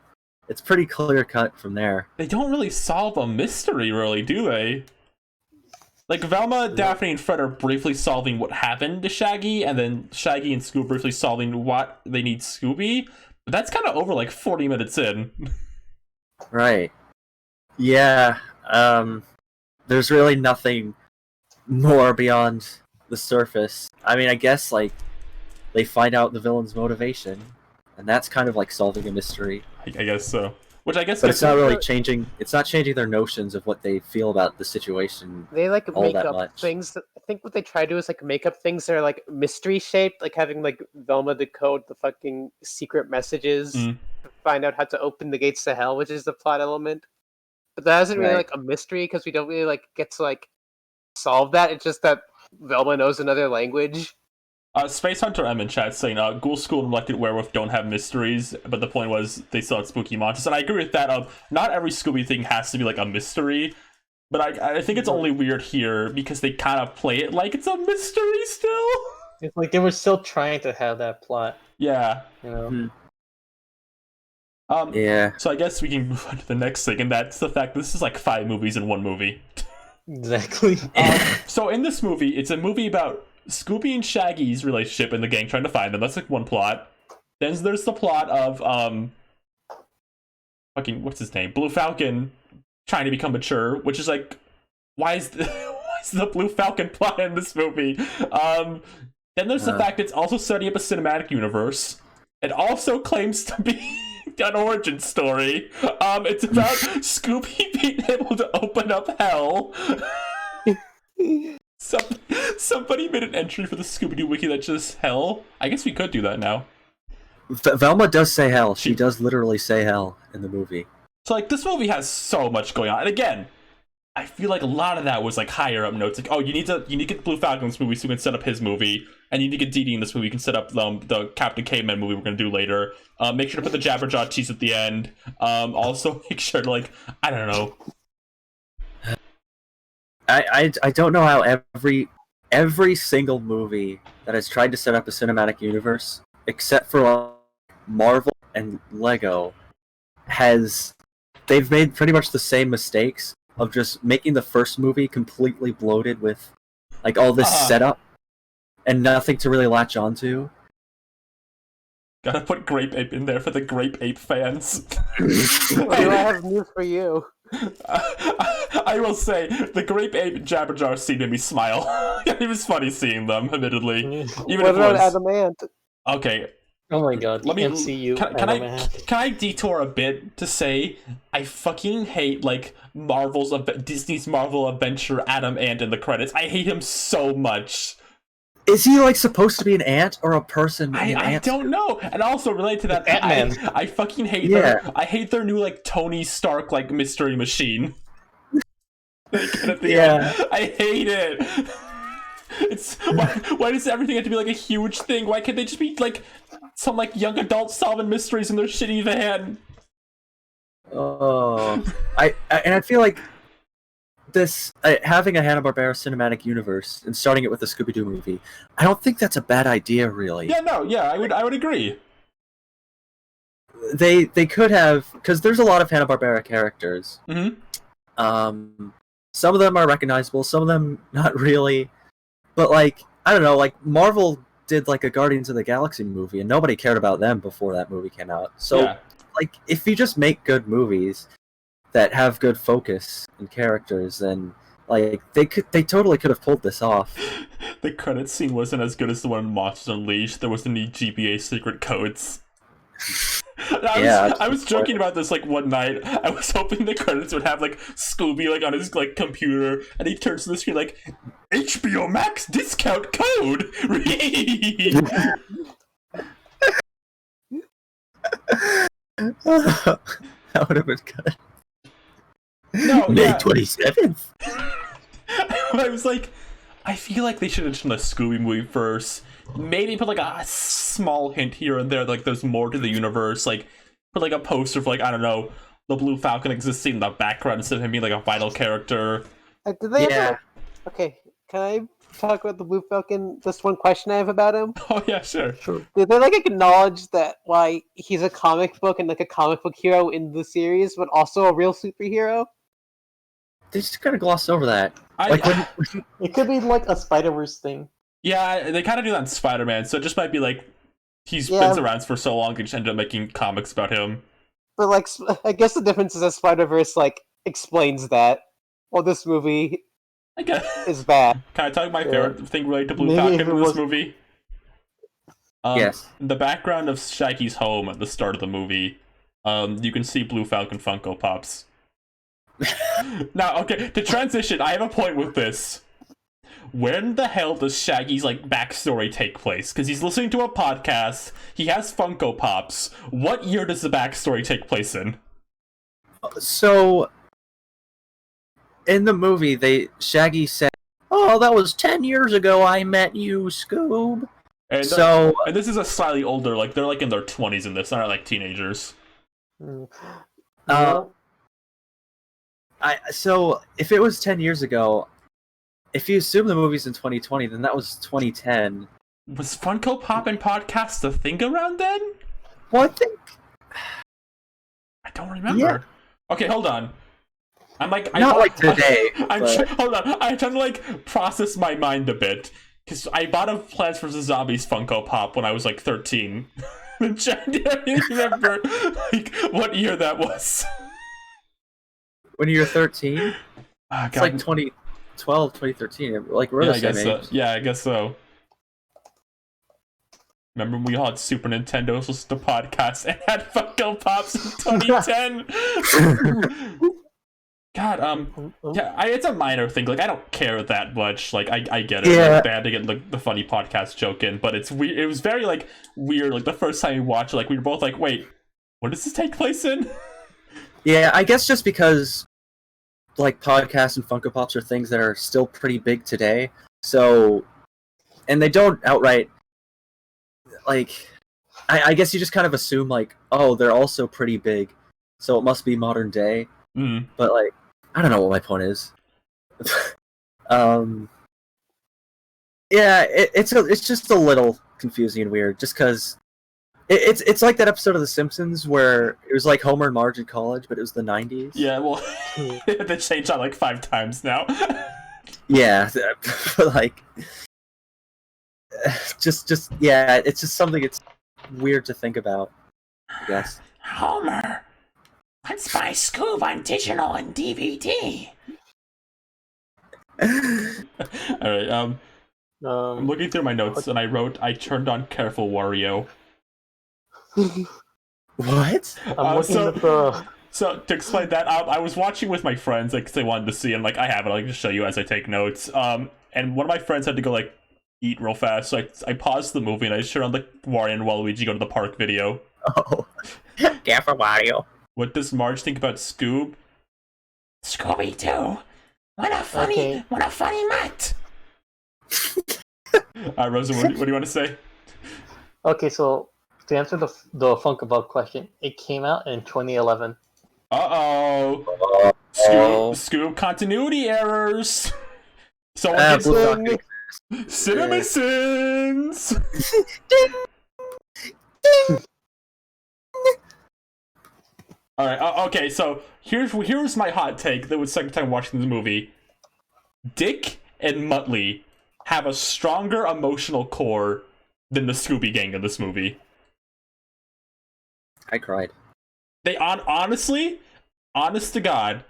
it's pretty clear cut from there. They don't really solve a mystery, really, do they? Like Velma, Daphne, and Fred are briefly solving what happened to Shaggy, and then Shaggy and Scoob briefly solving what they need Scooby. But that's kind of over like 40 minutes in. Right. Yeah, there's really nothing more beyond the surface. I mean, I guess, like, they find out the villain's motivation, and that's kind of like solving a mystery. I guess so. Which I guess, but it's not really changing. It's not changing their notions of what they feel about the situation. They like all make that up much. things. I think what they try to do is like make up things that are like mystery shaped, like having like Velma decode the fucking secret messages to find out how to open the gates to hell, which is the plot element. But that isn't really like a mystery because we don't really like get to like solve that. It's just that Velma knows another language. Space Hunter M in chat saying, Ghoul School and Elected Werewolf don't have mysteries, but the point was they still had spooky monsters. And I agree with that. Not every Scooby thing has to be like a mystery, but I think it's only weird here because they kind of play it like it's a mystery still. It's like they were still trying to have that plot. Yeah. You know? Yeah. So I guess we can move on to the next thing, and that's the fact that this is like 5 movies in one movie. Exactly. So in this movie, it's a movie about Scooby and Shaggy's relationship and the gang trying to find them. That's like one plot. Then there's the plot of fucking what's his name? Blue Falcon trying to become mature, which is like why is the Blue Falcon plot in this movie? Then there's the fact it's also setting up a cinematic universe. It also claims to be an origin story. It's about Scooby being able to open up hell. Somebody made an entry for the Scooby-Doo wiki that just hell. I guess we could do that now. Velma does say hell. She does literally say hell in the movie. So like this movie has so much going on. And again, I feel like a lot of that was like higher up notes. Like, oh, you need to get Blue Falcon's movie so we can set up his movie. and you need to get Dee Dee in this movie. You can set up the Captain Caveman movie we're gonna do later. Make sure to put the Jabberjaw cheese at the end. Also make sure to I don't know. I don't know how every single movie that has tried to set up a cinematic universe, except for Marvel and Lego, they've made pretty much the same mistakes of just making the first movie completely bloated with all this setup and nothing to really latch onto. Gotta put Grape Ape in there for the Grape Ape fans. Well, I have news for you. I will say, the Grape Ape Jabberjaw scene made me smile. It was funny seeing them, admittedly. Even What if it about was... Adamant? Okay. Oh my god, Let me MCU. Can I detour a bit to say I fucking hate Disney's Marvel Adventure Adam Ant in the credits. I hate him so much. Is he I supposed to be an ant or a person? I don't know. And also related to that, I fucking hate their new Tony Stark mystery machine. I hate it. It's why does everything have to be a huge thing? Why can't they just be some young adult solving mysteries in their shitty van? Oh, I feel like this having a Hanna-Barbera cinematic universe and starting it with a Scooby-Doo movie, I don't think that's a bad idea, really. I would agree. They could have, because there's a lot of Hanna-Barbera characters. Mm-hmm. Some of them are recognizable, some of them not really. But I don't know, Marvel did a Guardians of the Galaxy movie, and nobody cared about them before that movie came out. So, if you just make good movies that have good focus and characters, then they totally could have pulled this off. The credit scene wasn't as good as the one in Monsters Unleashed. There wasn't any GBA secret codes. I was joking about this one night. I was hoping the credits would have Scooby on his computer, and he turns to the screen HBO Max discount code. Read. That would have been good. No, May 27th. I was I feel like they should have done a Scooby movie first. Maybe put a small hint here and there, there's more to the universe. Put a poster for I don't know, the Blue Falcon existing in the background instead of him being a vital character. Did they ever... Okay, can I talk about the Blue Falcon? Just one question I have about him. Oh yeah, sure. Did they acknowledge that he's a comic book and a comic book hero in the series, but also a real superhero? They just kind of glossed over that. It could be a Spider-Verse thing. Yeah, they kind of do that in Spider-Man, so it just might be he's been around for so long, they just ended up making comics about him. But I guess the difference is that Spider-Verse explains that. Well, this movie is bad. Can I tell you my favorite thing related to Blue Falcon in this movie? Yes. In the background of Shaggy's home at the start of the movie, you can see Blue Falcon Funko Pops. Now, okay, to transition, I have a point with this. When the hell does Shaggy's backstory take place? Because he's listening to a podcast, he has Funko Pops. What year does the backstory take place in? So, in the movie, Shaggy said, "Oh, that was 10 years ago I met you, Scoob." And this is a slightly older, they're in their 20s in this, they're not teenagers. So, if it was 10 years ago, if you assume the movie's in 2020, then that was 2010. Was Funko Pop and podcast a thing around then? Well, I think... I don't remember. Yeah. Okay, hold on. I'm Not today. Hold on. I'm trying to process my mind a bit. Because I bought a Plants vs. Zombies Funko Pop when I was 13. I'm trying to remember what year that was. When you were 13? Oh, it's 2012, 2013. We're the same age. So. Yeah, I guess so. Remember when we all had Super Nintendos, listened to podcasts, and had Funko Pops in 2010? God, yeah, it's a minor thing. I don't care that much. I get it. Yeah. They had to get the funny podcast joke in, but it's weird. It was very weird. The first time we watched it, we were both wait, what does this take place in? Yeah, I guess just because podcasts and Funko Pops are things that are still pretty big today. So and they don't outright like. I guess you just kind of assume like, oh, they're also pretty big, so it must be modern day. Mm. But like, I don't know what my point is. Yeah, it's just a little confusing and weird, just because it's like that episode of The Simpsons where it was like Homer and Marge in college, but it was the 90s. Yeah, well, they changed that like 5 times now. Yeah, but like, just yeah, it's just something it's weird to think about, I guess. Homer, let's buy Scoob on digital and DVD. Alright, I'm looking through my notes and I turned on Careful Wario. What? I'm looking at the. So to explain that, I was watching with my friends, like, 'cause they wanted to see, and like I have it, I'll just show you as I take notes. And one of my friends had to go like eat real fast, so I paused the movie and I just turned on the Wario and Waluigi go to the park video. Oh, Careful, Wario. What does Marge think about Scoob? Scooby-Doo. What a funny mutt. Rosa, what do you want to say? Okay, so to answer the Funkabug question, it came out in 2011. Uh-oh. Scoob continuity errors. Someone gets CinemaSins! Alright, okay, so here's my hot take that was second time watching this movie. Dick and Muttley have a stronger emotional core than the Scooby Gang in this movie. I cried. They honestly, honest to God,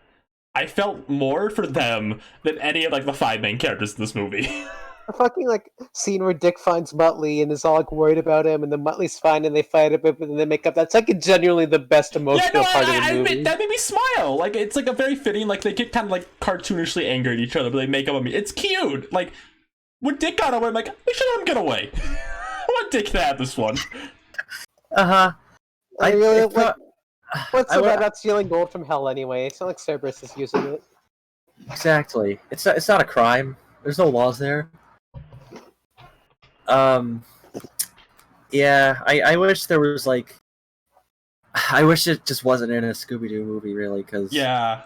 I felt more for them than any of like the 5 main characters in this movie. The fucking like scene where Dick finds Muttley and is all like worried about him, and then Muttley's fine and they fight a bit, but then they make up. That's like genuinely the best emotional part of the movie. That made me smile. Like it's like a very fitting. Like they get kind of like cartoonishly angry at each other, but they make up on me. It's cute. Like when Dick got away, I'm like, we should let him get away. I want Dick to have this one. Uh-huh. I really like. What's so bad about stealing gold from hell anyway? It's not like Cerberus is using it. Exactly. It's not a crime. There's no laws there. Yeah, I wish there was like, I wish it just wasn't in a Scooby-Doo movie, really, because yeah,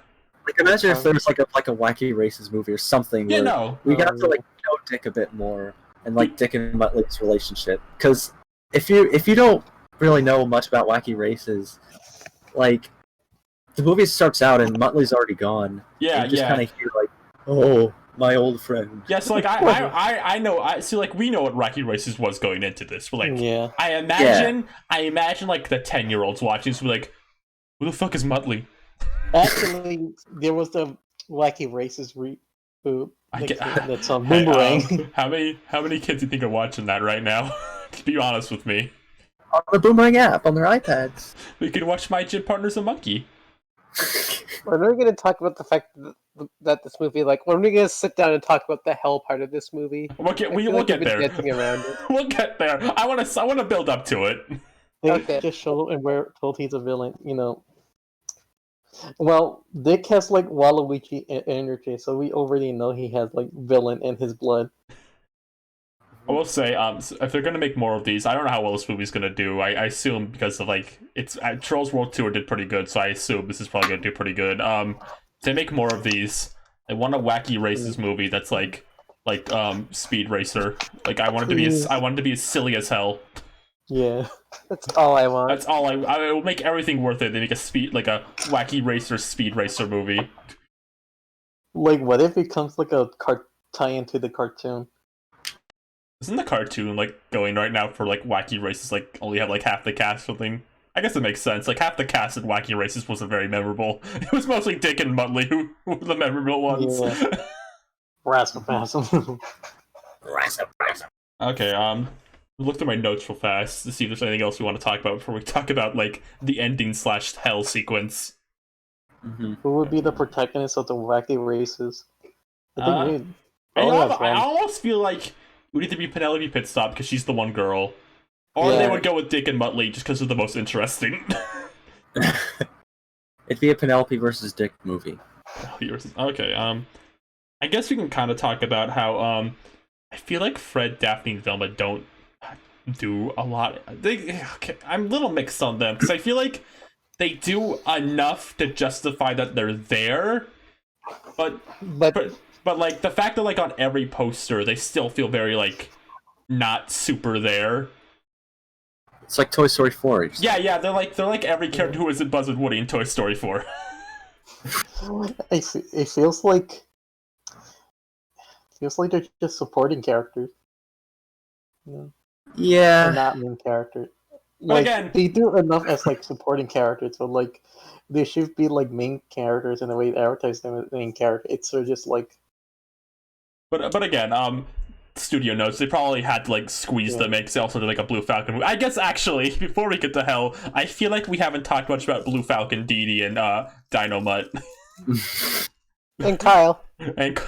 like imagine if there was like a Wacky Races movie or something. Yeah, where we got to like know Dick a bit more and like Dick and Muttley's relationship, because if you don't really know much about Wacky Races, like the movie starts out and Muttley's already gone. Yeah, and you just kind of hear like, oh, my old friend. Yeah, so like I know like we know what Wacky Races was going into this, but like Yeah. I imagine like the 10-year-olds watching this will be like, who the fuck is Muttley? Actually, there was the Wacky Races reboot. That's on Hey, Boomerang. how many kids do you think are watching that right now? Be honest with me. On the Boomerang app on their iPads. We could watch My Gym Partner's a Monkey. When are we going to talk about the fact that this movie, like, when are we going to sit down and talk about the hell part of this movie? We'll get there. Dancing around it. We'll get there. I want to build up to it. They Okay. just show and where told he's a villain, you know. Well, Dick has like Waluigi energy, so we already know he has like villain in his blood. I will say, if they're gonna make more of these, I don't know how well this movie's gonna do. I assume because of like it's Trolls World Tour did pretty good, so I assume this is probably gonna do pretty good. To make more of these, I want a Wacky Races movie that's like Speed Racer. Like I want it to be as silly as hell. Yeah. That's all I want. That's all I will make everything worth it. They make a Wacky Racer Speed Racer movie. Like, what if it comes like a tie-in to the cartoon? Isn't the cartoon like going right now for like Wacky Races like only have like half the cast or something? I guess it makes sense. Like half the cast in Wacky Races wasn't very memorable. It was mostly Dick and Muttley who were the memorable ones. Yeah. Rascal. Okay, look through my notes real fast to see if there's anything else we want to talk about before we talk about like the ending / hell sequence. Mm-hmm. Who would be the protagonist of the Wacky Races? I think I almost feel like we need to be Penelope Pitstop because she's the one girl. Or they would go with Dick and Muttley just because they're the most interesting. It'd be a Penelope versus Dick movie. Okay, I guess we can kind of talk about how I feel like Fred, Daphne, and Velma don't do a lot. I'm a little mixed on them because I feel like they do enough to justify that they're there, but like the fact that like on every poster they still feel very like not super there. It's like Toy Story 4. Yeah, they're like every character who isn't Buzz and Woody in Toy Story 4. It feels like they're just supporting characters. Yeah. They're not main characters. But Like, again, they do enough as like supporting characters, but like they should be like main characters in the way they advertise them as main character. It's sort of just like. but again, studio notes, they probably had to like squeeze them in because they also did like a Blue Falcon movie. I guess actually, before we get to hell, I feel like we haven't talked much about Blue Falcon, Dee Dee, and Dino Mutt. And Kyle. And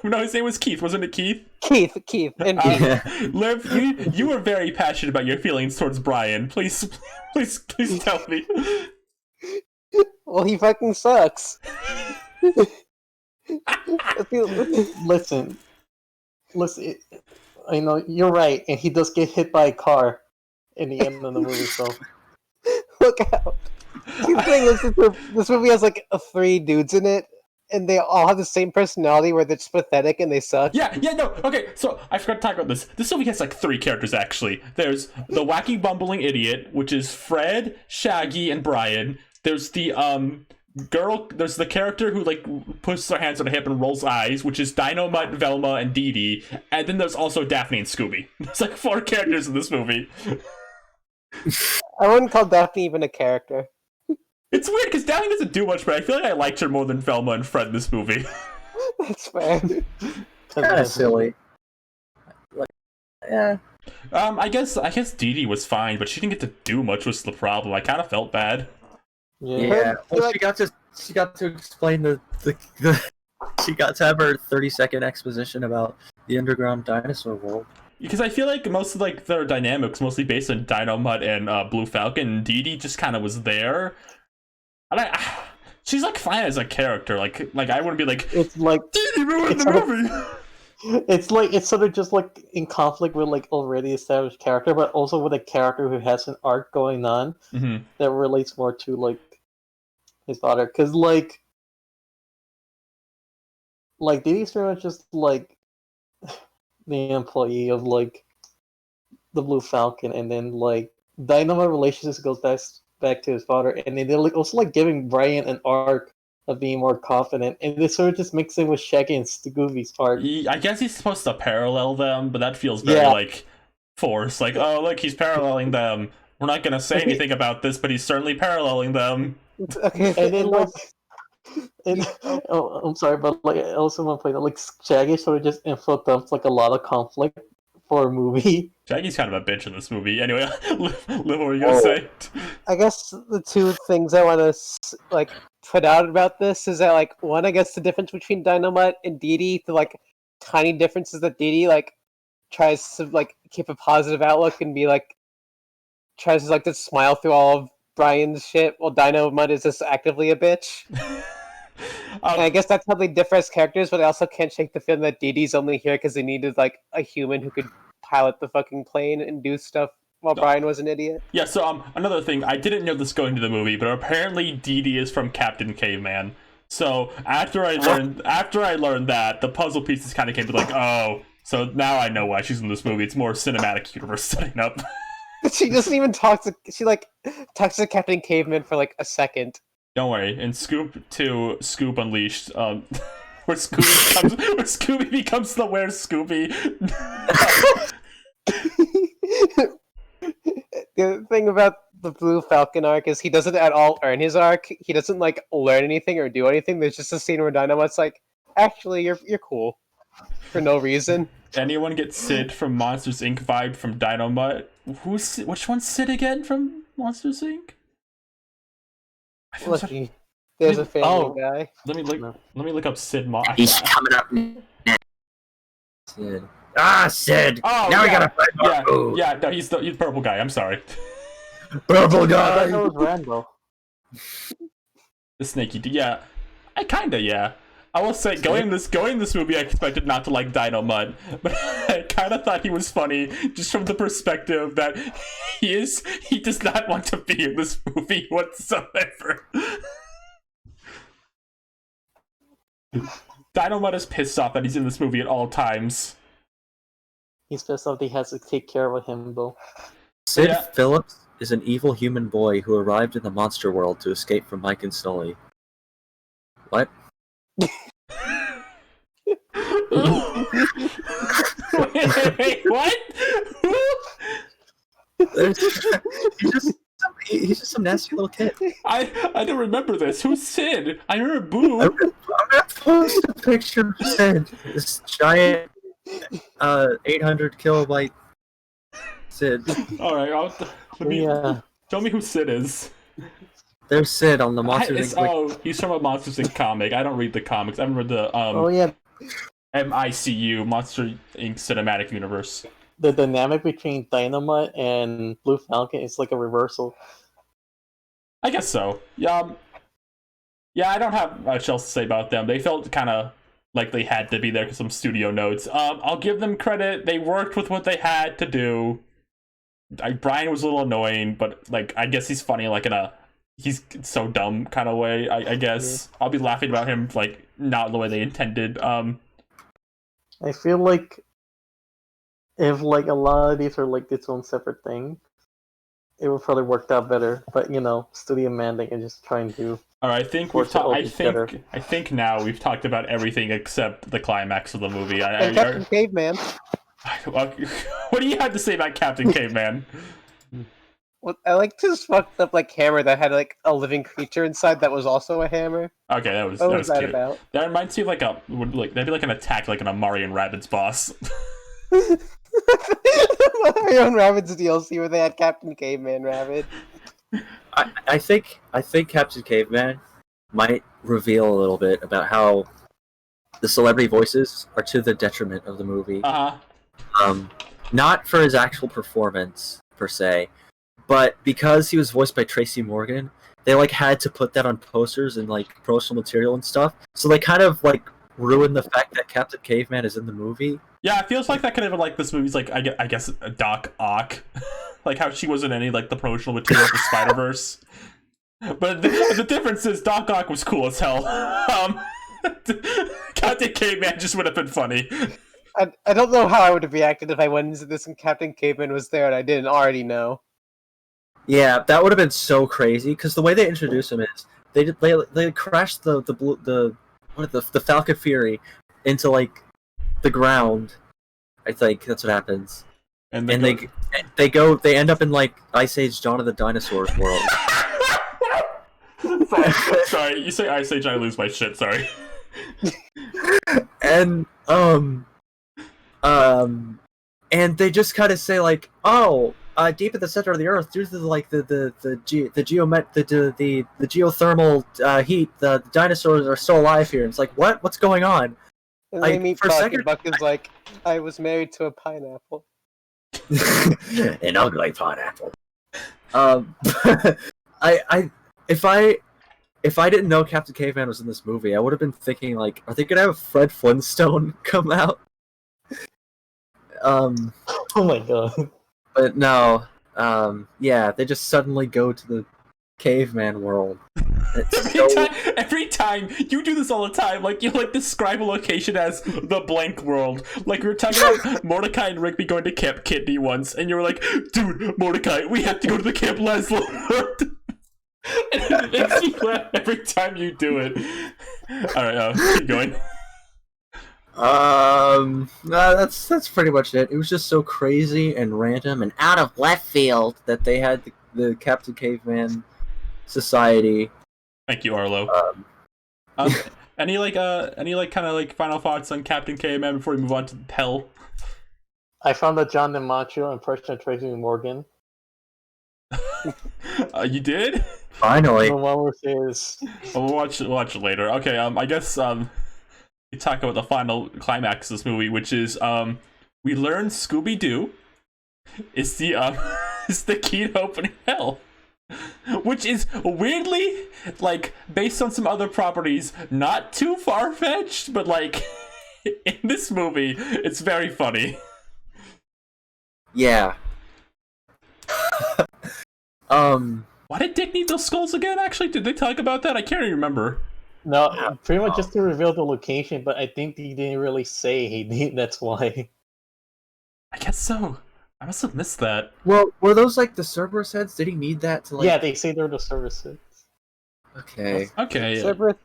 no, his name was Keith, wasn't it, Keith? Keith, and Keith. Liv, you were very passionate about your feelings towards Brian. Please tell me. Well, he fucking sucks. Listen. I know you're right, and he does get hit by a car in the end of the movie. So Look out. See, the thing is, this movie has like 3 dudes in it, and they all have the same personality where they're just pathetic and they suck. Yeah, no, okay, so I forgot to talk about this. This movie has like 3 characters, actually. There's the wacky bumbling idiot, which is Fred, Shaggy, and Brian. There's the, there's the character who, like, puts her hands on her hip and rolls eyes, which is Dino Mutt, Velma, and Dee Dee. And then there's also Daphne and Scooby. There's like 4 characters in this movie. I wouldn't call Daphne even a character. It's weird, because Daphne doesn't do much, but I feel like I liked her more than Velma and Fred in this movie. That's fair. Kind of silly. Like, yeah. I guess Dee Dee was fine, but she didn't get to do much was the problem. I kind of felt bad. Yeah. Well, she got to explain the she got to have her 30-second exposition about the underground dinosaur world. Because I feel like most of like their dynamics mostly based on Dino Mutt and Blue Falcon. Dee Dee just kind of was there. And she's like fine as a character. Like I wouldn't be like, it's like Dee Dee ruined the movie. It's like it's sort of just like in conflict with like already established character, but also with a character who has an arc going on that relates more to like his daughter. Because like Dee Dee's pretty much just like the employee of like the Blue Falcon, and then like Dynamo relationship goes back to his father, and then they're like also like giving Brian an arc of being more confident, and this sort of just mixing with Shaggy and Scooby's arc. I guess he's supposed to parallel them, but that feels very like forced. Like, oh look, he's paralleling them. We're not gonna say anything about this, but he's certainly paralleling them. Okay. And then like. I'm sorry, but like I also want to point out like Shaggy sort of just inflicts like a lot of conflict for a movie. Shaggy's kind of a bitch in this movie. Anyway, Liv, what were you gonna say? I guess the 2 things I want to like put out about this is that like one, I guess the difference between Dino Mutt and Dee Dee, the like tiny differences that Dee Dee like tries to like keep a positive outlook and be like tries to like just smile through all of Brian's shit, while Dino Mutt is just actively a bitch. And I guess that's how they differ as characters, but I also can't shake the feeling that Dee Dee's only here because they needed like a human who could pilot the fucking plane and do stuff while Brian was an idiot. Yeah, so another thing, I didn't know this going to the movie, but apparently Dee Dee is from Captain Caveman. So after I learned that, the puzzle pieces kind of came to like, oh, so now I know why she's in this movie. It's more cinematic universe setting up. She doesn't even talk to talks to Captain Caveman for like a second. Don't worry. In Scoob 2, Scoob Unleashed, where Scooby becomes the Where's Scooby. The other thing about the Blue Falcon arc is he doesn't at all earn his arc. He doesn't like learn anything or do anything. There's just a scene where Dynamit's like, actually, you're cool, for no reason. Anyone get Sid from Monsters Inc. vibe from Dino Mutt? Which one's Sid again from Monsters Inc.? There's a family guy. Let me look up Sid. He's coming up next. Sid. Sid. Oh, now we gotta find Marco. Yeah. No, he's the purple guy. I'm sorry. Purple guy. That was Rambo. The snaky. Yeah, I kinda. Yeah. I will say, going this movie, I expected not to like Dino Mud, but I kind of thought he was funny just from the perspective that he does not want to be in this movie whatsoever. Dino Mud is pissed off that he's in this movie at all times. He's pissed off that he has to take care of a himbo. Sid Phillips is an evil human boy who arrived in the monster world to escape from Mike and Sully. What? Wait, what? He's just some nasty little kid. I don't remember this. Who's Sid? I remember Boo. I'm gonna post a picture of Sid. This giant 800 kilobyte Sid. Alright, tell me who Sid is. There's Sid on the Monsters Inc. He's from a Monsters Inc. comic. I don't read the comics. I remember the MICU, Monster Inc. Cinematic Universe. The dynamic between Dynamite and Blue Falcon is like a reversal. I guess so. Yeah, I don't have much else to say about them. They felt kind of like they had to be there because some studio notes. I'll give them credit. They worked with what they had to do. Brian was a little annoying, but like I guess he's funny like in a he's so dumb kind of way. I guess I'll be laughing about him like not the way they intended. I feel like if like a lot of these are like its own separate thing, it would probably worked out better. But you know, studio mandate and just trying to. All right, I think I think now we've talked about everything except the climax of the movie. Captain Caveman. What do you have to say about Captain Caveman? Well, I like this fucked up like hammer that had like a living creature inside that was also a hammer. Okay, that was that cute. about? That reminds me of that'd be like an attack like in a Mario and Rabbids boss. Mario and Rabbids DLC where they had Captain Caveman Rabbit. I think Captain Caveman might reveal a little bit about how the celebrity voices are to the detriment of the movie. Not for his actual performance per se, but because he was voiced by Tracy Morgan, they like had to put that on posters and like promotional material and stuff. So they kind of like ruined the fact that Captain Caveman is in the movie. Yeah, it feels like that kind of like this movie's like I guess Doc Ock, like how she wasn't any like the promotional material for Spider-Verse. But the difference is Doc Ock was cool as hell. Captain Caveman just would have been funny. I don't know how I would have reacted if I went into this and Captain Caveman was there and I didn't already know. Yeah, that would have been so crazy because the way they introduce him is they crashed the Falcon Fury into like the ground. I think that's what happens. And they end up in like Ice Age Dawn of the Dinosaurs world. Sorry, you say Ice Age, I lose my shit. Sorry. And and they just kind of say like, oh, deep at the center of the Earth, due to like the geothermal heat, the dinosaurs are still alive here. And it's like, what's going on? And they meet Buck, and Buck is like, I was married to a pineapple. An ugly pineapple. If I didn't know Captain Caveman was in this movie, I would have been thinking like, are they gonna have Fred Flintstone come out? Oh my god. But no, yeah, they just suddenly go to the caveman world. Every time you do this all the time, like you like describe a location as the blank world. Like we were talking about Mordecai and Rigby going to Camp Kidney once, and you were like, "Dude, Mordecai, we have to go to the Camp Laszlo." And it makes me laugh every time you do it. All right, keep going. That's pretty much it. It was just so crazy and random and out of left field that they had the Captain Caveman Society. Thank you, Arlo. Any kind of like final thoughts on Captain Caveman before we move on to Hell? I found a John DiMaggio impression of Tracy Morgan. You did? Finally. The one where says, we'll watch it later. Okay. I guess we talk about the final climax of this movie, which is we learn Scooby Doo is the is the key to opening Hell. which is weirdly, like, based on some other properties, not too far-fetched, but, like, in this movie, it's very funny. Yeah. Why did Dick need those skulls again, actually? Did they talk about that? I can't even remember. No, pretty much just to reveal the location, but I think he didn't really say he did. That's why. I guess so. I must have missed that. Well, were those like the Cerberus heads? Did he need that to like? Yeah, they say they're the services. Okay. Okay. Cerberus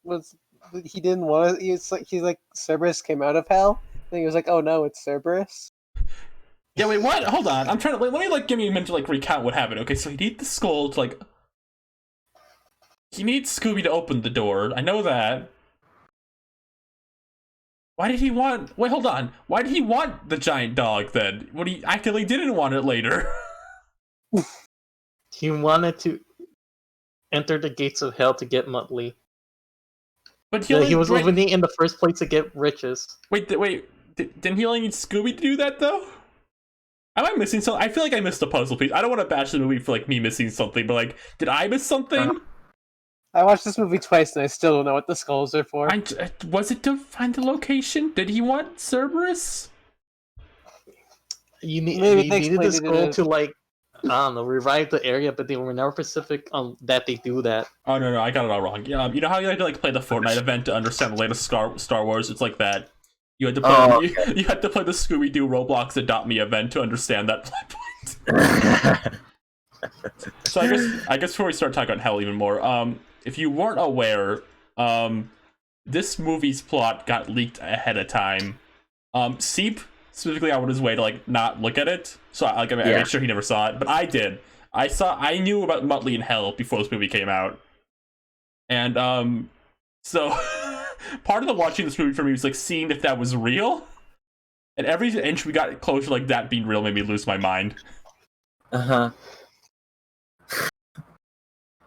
was he didn't want to. He's like Cerberus came out of hell, and he was like, "Oh no, it's Cerberus." Yeah, wait, what? Hold on. I'm trying to... Wait, let me, like, give me a minute to, like, recount what happened. Okay, so he needs the skull to, like... He needs Scooby to open the door. I know that. Why did he want... Wait, hold on. Why did he want the giant dog, then? When he actively didn't want it later? He wanted to enter the gates of hell to get Muttley. But He was living in the first place to get riches. Wait, didn't he only need Scooby to do that, though? Am I missing something? I feel like I missed a puzzle piece. I don't want to bash the movie for, like, me missing something, but, like, did I miss something? I watched this movie twice, and I still don't know what the skulls are for. Was it to find the location? Did he want Cerberus? You Maybe they needed the explained it skull as- to, like, I don't know, revive the area, but they were never specific on that they do that. Oh, no, I got it all wrong. Yeah, you know how you had to, like, play the Fortnite event to understand the latest Star Wars? It's like that. You had to play, you had to play the Scooby-Doo Roblox Adopt Me event to understand that plot point. So I guess before we start talking about hell even more, if you weren't aware, this movie's plot got leaked ahead of time. Seep specifically went his way to like not look at it, so I made sure he never saw it, but I did. I knew about Muttley and Hell before this movie came out, and so part of the watching this movie for me was like seeing if that was real, and every inch we got closer, like that being real, made me lose my mind.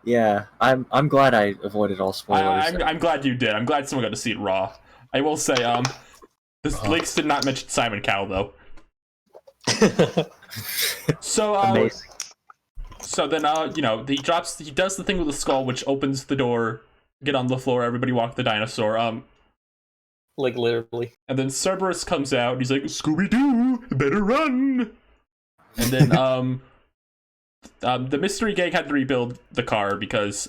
Yeah, I'm glad I avoided all spoilers. I'm glad you did. I'm glad someone got to see it raw. I will say, this links did not mention Simon Cowell though. So Amazing. So then he does the thing with the skull, which opens the door. Get on the floor. Everybody walk the dinosaur. Like literally. And then Cerberus comes out. And he's like, Scooby-Doo, better run. And then the mystery gang had to rebuild the car because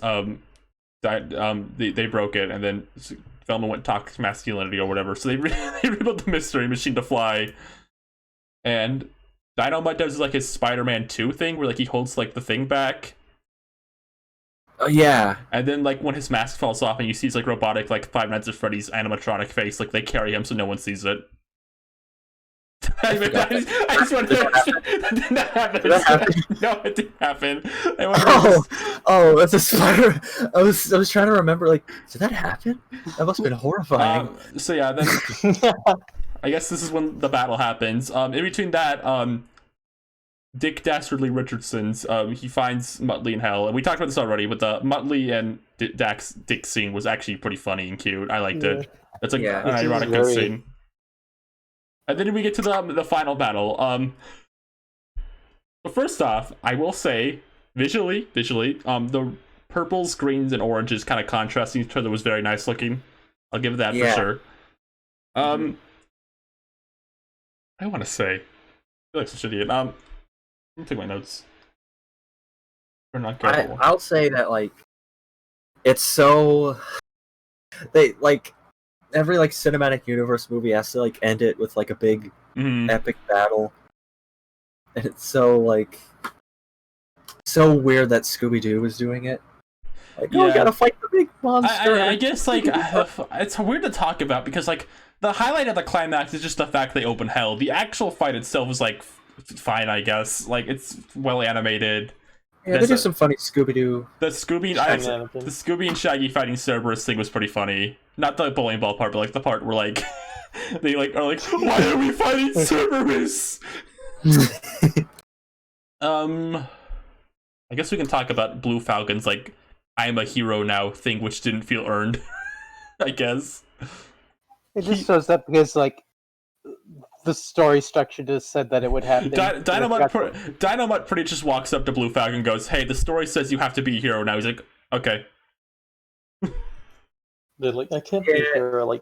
they broke it, and then Velma went toxic masculinity or whatever. So they rebuilt the mystery machine to fly. And Dynamite does like his Spider-Man 2 thing where like he holds like the thing back. Oh yeah. And then like when his mask falls off and you see his like robotic like Five Nights at Freddy's animatronic face, like they carry him so no one sees it. I just wanted to did not happen. Did that happen? No, it didn't happen. That's a spider. I was trying to remember, like, did that happen? That must have been horrifying. So yeah, then I guess this is when the battle happens. In between that, Dick Dastardly Richardson's he finds Muttley in hell, and we talked about this already. But the Muttley and Dick scene was actually pretty funny and cute. I liked it. It's like an ironic good scene. And then we get to the final battle. But first off, I will say, visually, the purples, greens, and oranges kind of contrasting each other was very nice looking. I'll give that for sure. I want to say, I feel like such an idiot. Let me take my notes. We're not careful. I'll say that like, it's so they like. Every like cinematic universe movie has to like end it with like a big epic battle, and it's so weird that Scooby-Doo was doing it. Like, we gotta fight the big monster. I guess like it's weird to talk about because like the highlight of the climax is just the fact they open hell. The actual fight itself is like fine, I guess. Like it's well animated. Yeah, they do some funny Scooby-Doo. The Scooby and Shaggy fighting Cerberus thing was pretty funny. Not the bowling ball part, but like the part where like they like are like, why are we fighting Cerberus? I guess we can talk about Blue Falcon's like I'm a hero now thing, which didn't feel earned. I guess It just shows up because like the story structure just said that it would happen. Dynamite pretty just walks up to Blue Falcon and goes, "Hey, the story says you have to be a hero now." He's like, "Okay." They're like, I can't be here. Like,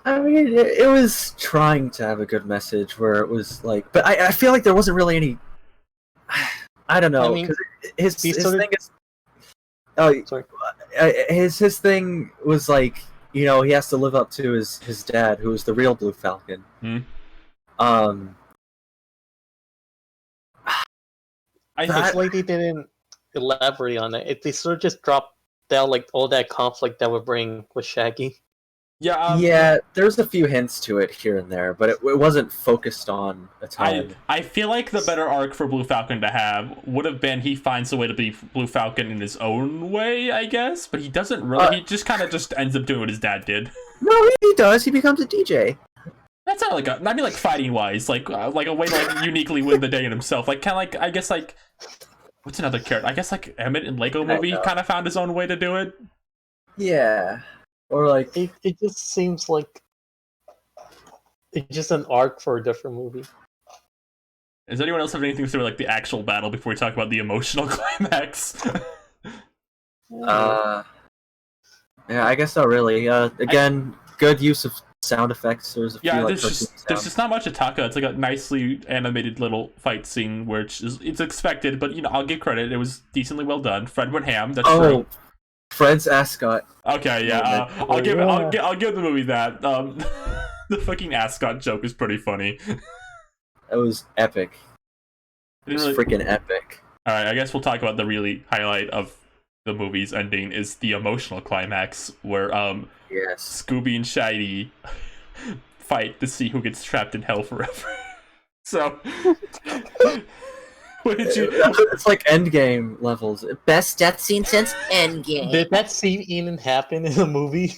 I mean, it was trying to have a good message where it was like, but I feel like there wasn't really any. I don't know, because his thing is. Oh, sorry. His thing was like, he has to live up to his dad, who was the real Blue Falcon. It's like they didn't elaborate on it. They sort of just dropped down like all that conflict that would bring with Shaggy. Yeah, there's a few hints to it here and there, but it wasn't focused on a ton. I feel like the better arc for Blue Falcon to have would have been he finds a way to be Blue Falcon in his own way, I guess, but he doesn't really. He just kind of just ends up doing what his dad did. No, he does. He becomes a DJ. That's not like I mean, like fighting wise, like a way to like uniquely win the day in himself. Like kind of like I guess like what's another character? I guess like Emmett in Lego Movie kind of found his own way to do it. Yeah. Or like it just seems like it's just an arc for a different movie. Does anyone else have anything to say about like the actual battle before we talk about the emotional climax? Yeah, I guess not really. Again, good use of sound effects. There's a few, there's just not much attack. It's like a nicely animated little fight scene, which it's expected, but I'll give credit. It was decently well done. Fred went ham. That's true. Fred's ascot. Okay, yeah. I'll give the movie that. The fucking ascot joke is pretty funny. It was epic. It was freaking epic. All right, I guess we'll talk about the really highlight of the movie's ending is the emotional climax where Scooby and Shaggy fight to see who gets trapped in hell forever. So. What did you? It's like Endgame levels. Best death scene since Endgame. Did that scene even happen in the movie?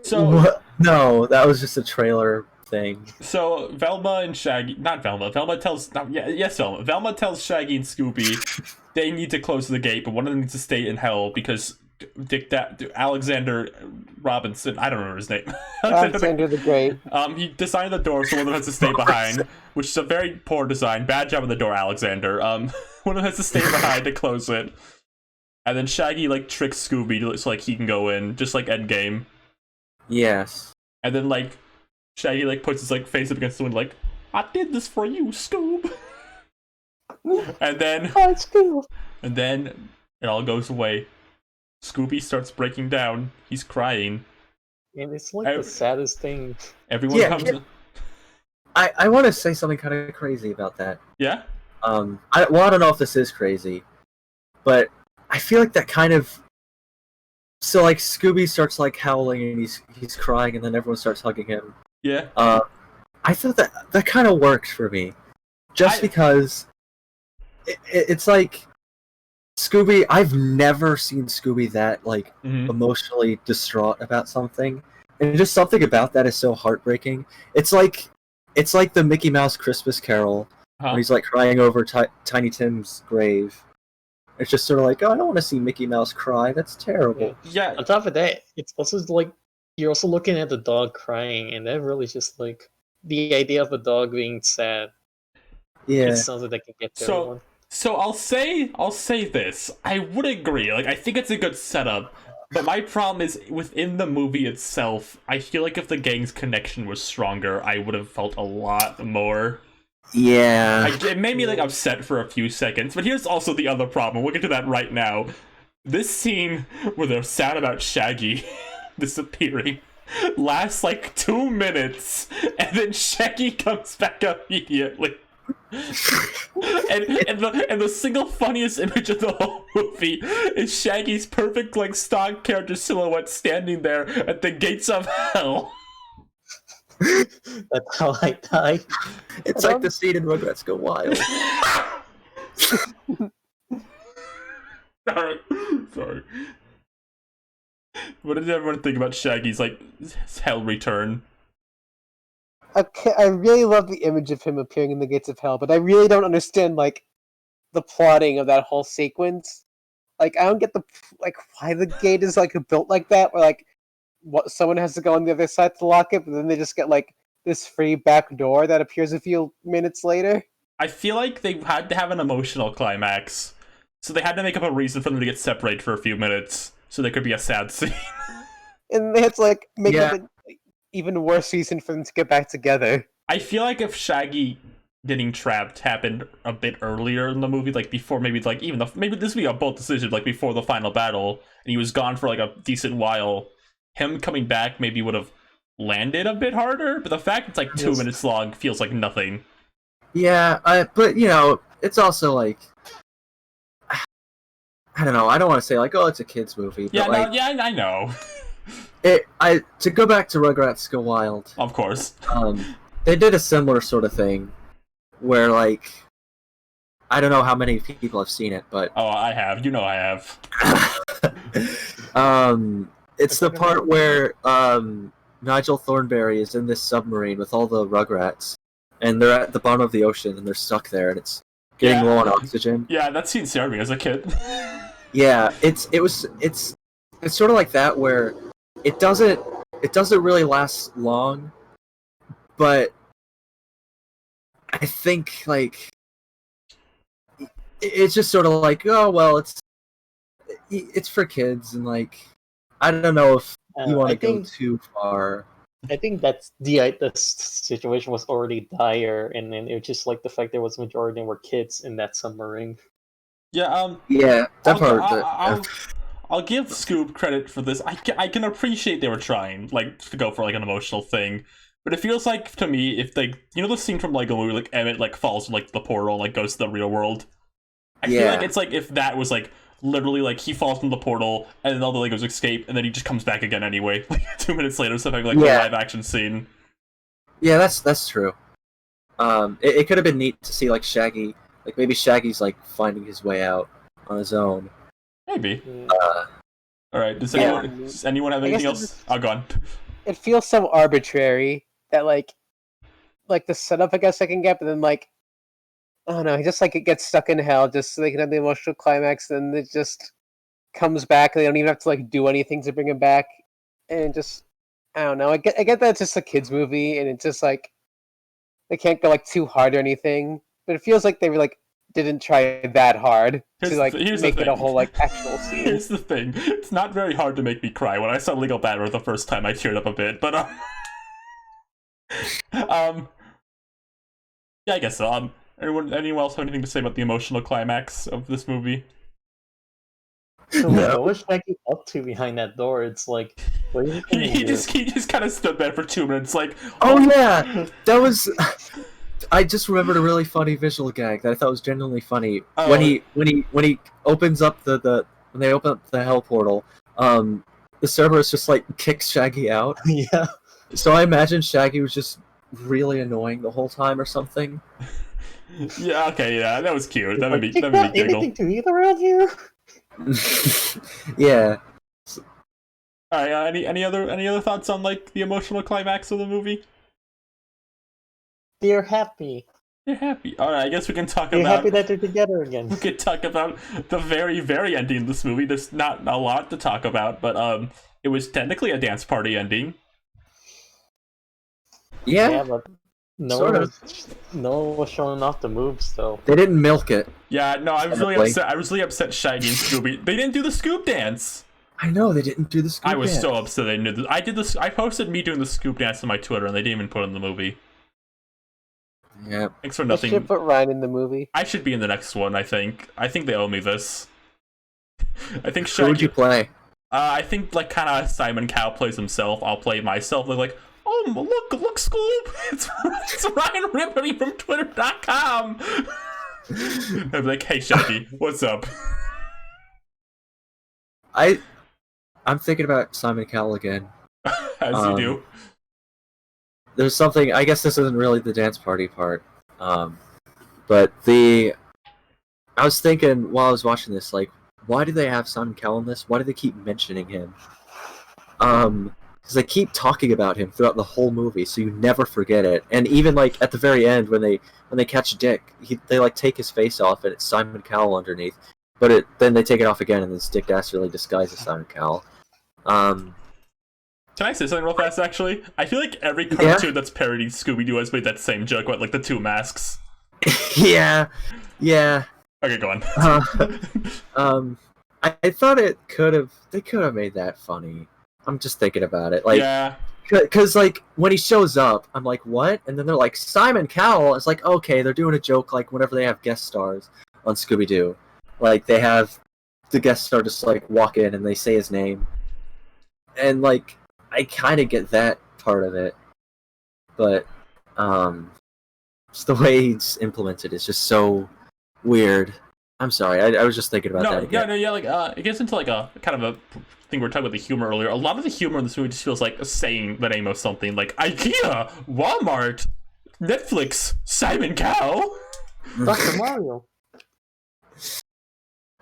So no, that was just a trailer thing. So Velma and Shaggy, not Velma. Velma tells Velma. Velma tells Shaggy and Scooby they need to close the gate, but one of them needs to stay in hell because Alexander Robinson, I don't remember his name. Alexander the Great. He designed the door, so one of them has to stay behind, which is a very poor design. Bad job on the door, Alexander. One of them has to stay behind to close it, and then Shaggy tricks Scooby so he can go in, just like Endgame. Yes. And then Shaggy puts his face up against the window, I did this for you, Scoob. And then Scoob. And then it all goes away. Scooby starts breaking down. He's crying. And it's the saddest thing. Everyone comes in. I want to say something kind of crazy about that. Yeah? I don't know if this is crazy, but I feel like that kind of... So, Scooby starts, howling, and he's crying, and then everyone starts hugging him. Yeah. I thought that kind of worked for me. Because it's like... Scooby, I've never seen Scooby that, emotionally distraught about something. And just something about that is so heartbreaking. It's like the Mickey Mouse Christmas Carol, when he's, crying over Tiny Tim's grave. It's just sort of oh, I don't want to see Mickey Mouse cry. That's terrible. Yeah. On top of that, it's also you're also looking at the dog crying, and that really just the idea of a dog being sad. Yeah. It's something that can get to everyone. So I'll say this. I would agree. I think it's a good setup. But my problem is within the movie itself, I feel like if the gang's connection was stronger, I would have felt a lot more. Yeah. It made me upset for a few seconds. But here's also the other problem. We'll get to that right now. This scene where they're sad about Shaggy disappearing lasts 2 minutes, and then Shaggy comes back immediately. and the single funniest image of the whole movie is Shaggy's perfect stock character silhouette standing there at the gates of hell. That's how I die. It's like the scene in Rugrats Go Wild. Sorry. What did everyone think about Shaggy's hell return? Okay, I really love the image of him appearing in the gates of hell, but I really don't understand the plotting of that whole sequence. I don't get why the gate is built like that, where someone has to go on the other side to lock it, but then they just get this free back door that appears a few minutes later. I feel like they had to have an emotional climax, so they had to make up a reason for them to get separated for a few minutes, so there could be a sad scene. And they had to like make up an even worse reason for them to get back together. I feel like if Shaggy getting trapped happened a bit earlier in the movie, like before maybe like even maybe this would be a bold decision, like before the final battle, and he was gone for like a decent while, him coming back maybe would have landed a bit harder, but the fact it's like 2 minutes long feels like nothing. Yeah, but you know, it's also like, I don't know. I don't want to say like, oh, it's a kids movie. But Yeah, like, no, yeah, I know. To go back to Rugrats Go Wild. Of course. They did a similar sort of thing, where like, I don't know how many people have seen it, but Oh, I have. You know I have. it's the part where Nigel Thornberry is in this submarine with all the Rugrats, and they're at the bottom of the ocean and they're stuck there, and it's getting low on oxygen. Yeah, that scene scared me as a kid. Yeah, it's sort of like that where it doesn't really last long, but I think like it's just sort of like, oh well, it's for kids, and like I don't know if you want to go too far. I think that's the situation was already dire, and then it was just like the fact there was a majority of them were kids in that submarine. Yeah, yeah, that part. I'll give Scoob credit for this. I can appreciate they were trying, like, to go for like an emotional thing, but it feels like to me if they, you know, the scene from Lego Movie, like Emmett like falls from like the portal and like goes to the real world. I feel like it's like if that was like literally like he falls from the portal and then all the Legos escape and then he just comes back again anyway, like 2 minutes later, something like a live action scene. Yeah, that's true. It could have been neat to see like Shaggy, like maybe Shaggy's like finding his way out on his own. Maybe. All right. Does anyone have anything else? Oh, go on. It feels so arbitrary that like the setup I guess I can get, but then like I don't know, he just like it gets stuck in hell just so they can have the emotional climax, and it just comes back. And they don't even have to like do anything to bring him back, and just I don't know. I get that it's just a kids movie, and it's just like they can't go like too hard or anything, but it feels like they were like didn't try that hard to like make it a whole like actual scene. Here's the thing: it's not very hard to make me cry. When I saw Legal Battle the first time, I teared up a bit, but yeah, I guess so. Anyone else have anything to say about the emotional climax of this movie? So what was Shaggy up to behind that door? It's like he just kind of stood there for 2 minutes, like. Oh yeah, that was. I just remembered a really funny visual gag that I thought was genuinely funny when he opens up when they open up the hell portal. The Cerberus just like kicks Shaggy out. Yeah. So I imagine Shaggy was just really annoying the whole time or something. Yeah. Okay. Yeah, that was cute. That made me giggle. Anything to eat around here? Yeah. All right. Any other thoughts on like the emotional climax of the movie? They're happy. They're happy. All right. I guess we can talk They're about. happy that they're together again. We could talk about the very, very ending of this movie. There's not a lot to talk about, but it was technically a dance party ending. Yeah, but no one was showing off the moves though. They didn't milk it. Yeah, no, I was really upset. I was really upset. Shaggy and Scooby. They didn't do the Scoob dance. I know they didn't do the Scoob dance. I was so upset they did this. I did this. I posted me doing the Scoob dance on my Twitter, and they didn't even put it in the movie. Yeah. Thanks for nothing. They should put Ryan in the movie. I should be in the next one. I think they owe me this. I think Shaggy. Who would you play? I think like kind of Simon Cowell plays himself. I'll play myself. They're like, oh look, Scoob! It's Ryan Ripley from Twitter.com. I'd be like, hey Shaggy, what's up? I'm thinking about Simon Cowell again. As you do. There's something. I guess this isn't really the dance party part, but I was thinking while I was watching this, like, why do they have Simon Cowell in this? Why do they keep mentioning him? Because they keep talking about him throughout the whole movie, so you never forget it. And even like at the very end, when they catch Dick, they like take his face off, and it's Simon Cowell underneath. But then they take it off again, and then Dick dastardly disguises Simon Cowell. Can I say something real fast, actually? I feel like every cartoon that's parodied Scooby-Doo has made that same joke about, like, the two masks. Yeah. Okay, go on. I thought they could have made that funny. I'm just thinking about it. Like, yeah. Because, like, when he shows up, I'm like, what? And then they're like, Simon Cowell. It's like, okay, they're doing a joke, like, whenever they have guest stars on Scooby-Doo. Like, they have the guest star just, like, walk in and they say his name. And, like, I kind of get that part of it. But, just the way it's implemented is just so weird. I'm sorry, I was just thinking about that again. It gets into, like, a kind of a thing we were talking about the humor earlier. A lot of the humor in this movie just feels like saying the name of something, like IKEA, Walmart, Netflix, Simon Cowell, Dr. Mario.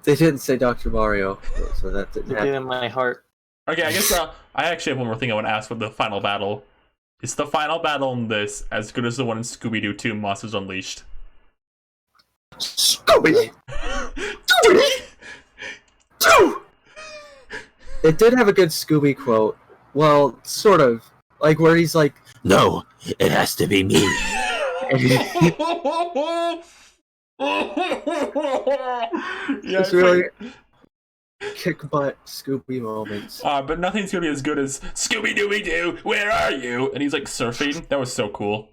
They didn't say Dr. Mario, so that didn't It happen. did in my heart. Okay, I guess I actually have one more thing I want to ask with the final battle. Is the final battle in this as good as the one in Scooby-Doo 2 Monsters Unleashed? Scooby! Scooby! It did have a good Scooby quote. Well, sort of. Like, where he's like, no, it has to be me. It's really kick butt Scooby moments. But nothing's gonna be as good as Scooby-Dooby-Doo, where are you? And he's like surfing. That was so cool.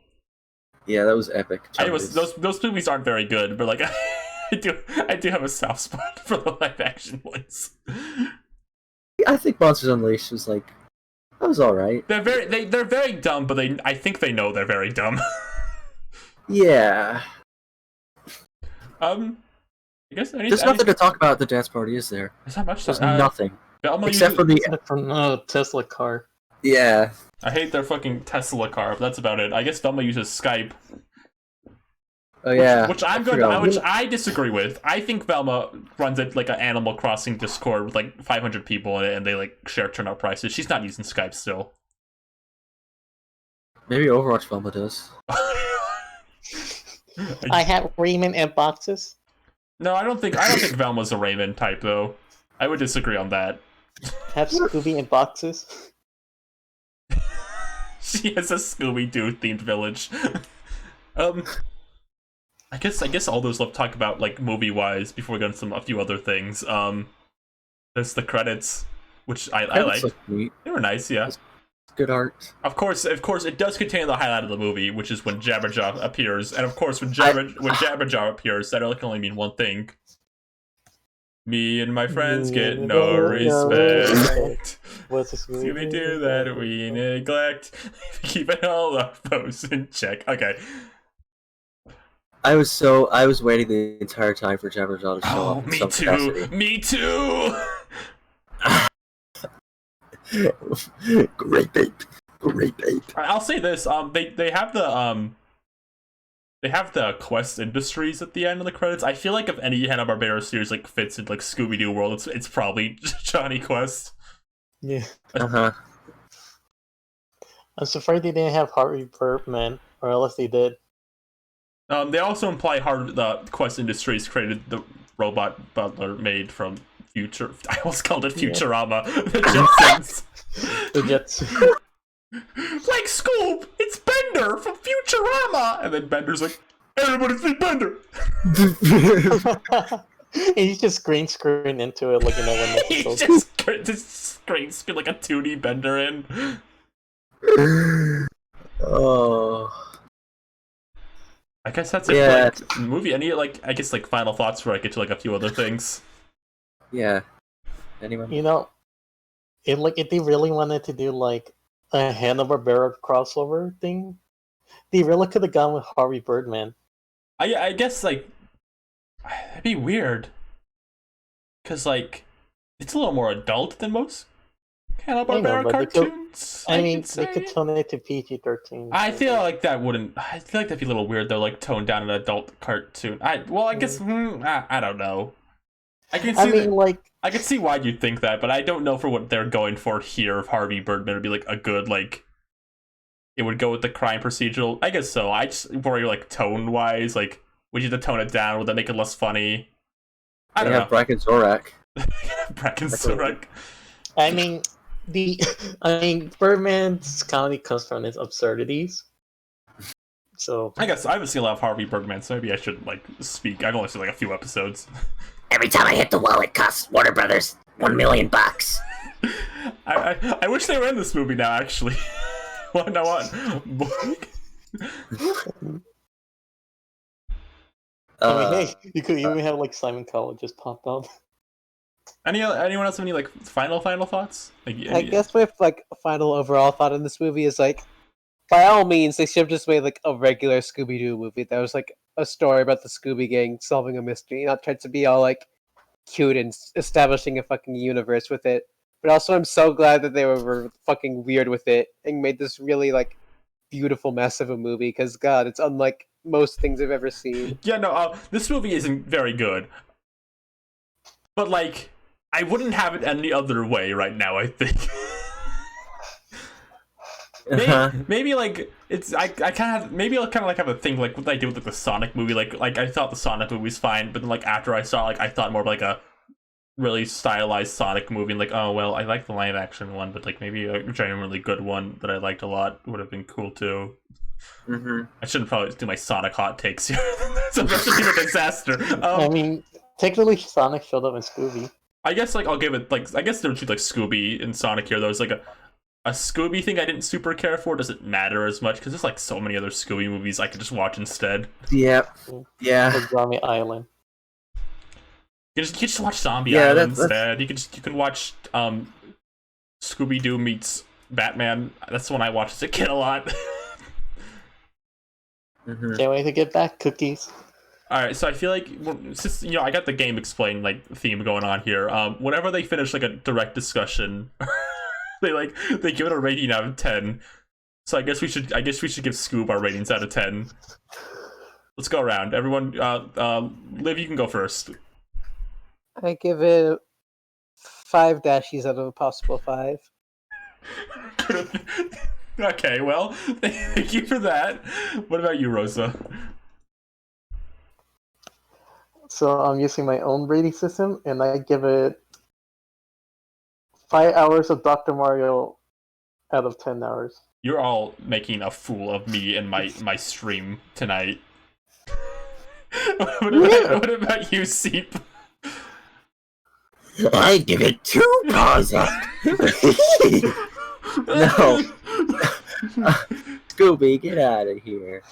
Yeah, that was epic. Those movies aren't very good, but like I do have a soft spot for the live action ones. I think Monsters Unleashed was like, that was all right. They're very dumb, but I think they know they're very dumb. Yeah. I guess There's nothing to talk about at the dance party, is there? There's not much. There's nothing. Velma Except for From the Tesla car. Yeah. I hate their fucking Tesla car, but that's about it. I guess Velma uses Skype. Oh yeah. Which I disagree with. I think Velma runs it like an Animal Crossing Discord with like 500 people in it, and they like share turnout prices. She's not using Skype still. Maybe Overwatch Velma does. I have Raymond and boxes. No, I don't think Velma's a Raymond type though. I would disagree on that. Have Scooby in boxes. She has a Scooby-Doo themed village. I guess all those left to talk about like movie wise before we go into a few other things. There's the credits, which I liked. They were nice, yeah. Good art. Of course, it does contain the highlight of the movie, which is when Jabberjaw appears. And of course, when Jabberjaw appears, that can only mean one thing. Me and my friends get no respect. What's a Scooby-Doo that we neglect. Keeping all our foes in check. Okay. I was waiting the entire time for Jabberjaw to show up. Me too. Me too. Great bait. I'll say this. They have the Quest Industries at the end of the credits. I feel like if any Hanna-Barbera series like fits in like Scooby-Doo world, it's probably Johnny Quest. Yeah. Uh-huh. I'm surprised they didn't have Harvey Birdman, or else they did. They also imply the Quest Industries created the robot butler made from Future. I almost called it Futurama. The Jetsons. The Jetsons. Like Scoob, it's Bender from Futurama, and then Bender's like, "Everybody see Bender." And he's just green screen into it, like, you know, when He just green screen like a 2D Bender in. Oh. I guess that's it. Yeah. For, like, movie. Any final thoughts before I get to like a few other things. Yeah. Anyone? You know, if they really wanted to do like a Hanna-Barbera crossover thing, they really could have gone with Harvey Birdman. I guess like it'd be weird, cause like it's a little more adult than most Hanna-Barbera cartoons. They could tone it to PG-13. I feel like that wouldn't. I feel like that'd be a little weird though, like toned down an adult cartoon. I guess I don't know. I can see why you'd think that, but I don't know for what they're going for here. If Harvey Birdman would be like a good like, it would go with the crime procedural. I guess so. I just worry like tone wise, like would you have to tone it down? Would that make it less funny? I don't know. Bracken Zorak. Bracken Zorak. I mean, I mean, Birdman's comedy comes from its absurdities. So I guess I haven't seen a lot of Harvey Birdman, so maybe I should like speak. I've only seen like a few episodes. Every time I hit the wall, it costs Warner Brothers $1 million. I wish they were in this movie now. Actually, what? I mean, hey, you could even have like Simon Cowell just pop up. Anyone else have any like final thoughts? Like, I guess my like final overall thought in this movie is like, by all means, they should have just made like a regular Scooby Doo movie that was like a story about the Scooby Gang solving a mystery, not try to be all like cute and establishing a fucking universe with it. But also, I'm so glad that they were fucking weird with it and made this really like beautiful mess of a movie. Because God, it's unlike most things I've ever seen. Yeah, no, this movie isn't very good, but like, I wouldn't have it any other way right now. I think. Maybe like it's I kind of maybe I'll kind of like have a thing like what I did with like, the Sonic movie. Like I thought the Sonic movie was fine, but then like after I saw like I thought more of like a really stylized Sonic movie. And, like, oh well, I like the live action one, but like maybe a genuinely good one that I liked a lot would have been cool too. I shouldn't probably do my Sonic hot takes here. It's a recipe for disaster. I mean, technically, Sonic showed up in Scooby. I guess like I'll give it like I guess there would be like Scooby and Sonic here. There was like a Scooby thing I didn't super care for. Doesn't matter as much because there's like so many other Scooby movies I could just watch instead. Yep. Yeah. Like Zombie Island. You can just watch Zombie Island instead. You can watch Scooby Doo meets Batman. That's the one I watched as a kid a lot. Can't wait to get back cookies. All right, so I feel like since I got the game explained like theme going on here. Whenever they finish like a direct discussion, they give it a rating out of 10. So I guess we should give Scoob our ratings out of 10. Let's go around. Everyone, Liv, you can go first. I give it 5 dashies out of a possible 5. Okay, well, thank you for that. What about you, Rosa? So I'm using my own rating system, and I give it 5 hours of Dr. Mario out of 10 hours. You're all making a fool of me and my stream tonight. What about you, Seep? I give it 2 paws up. No. Scooby, get out of here.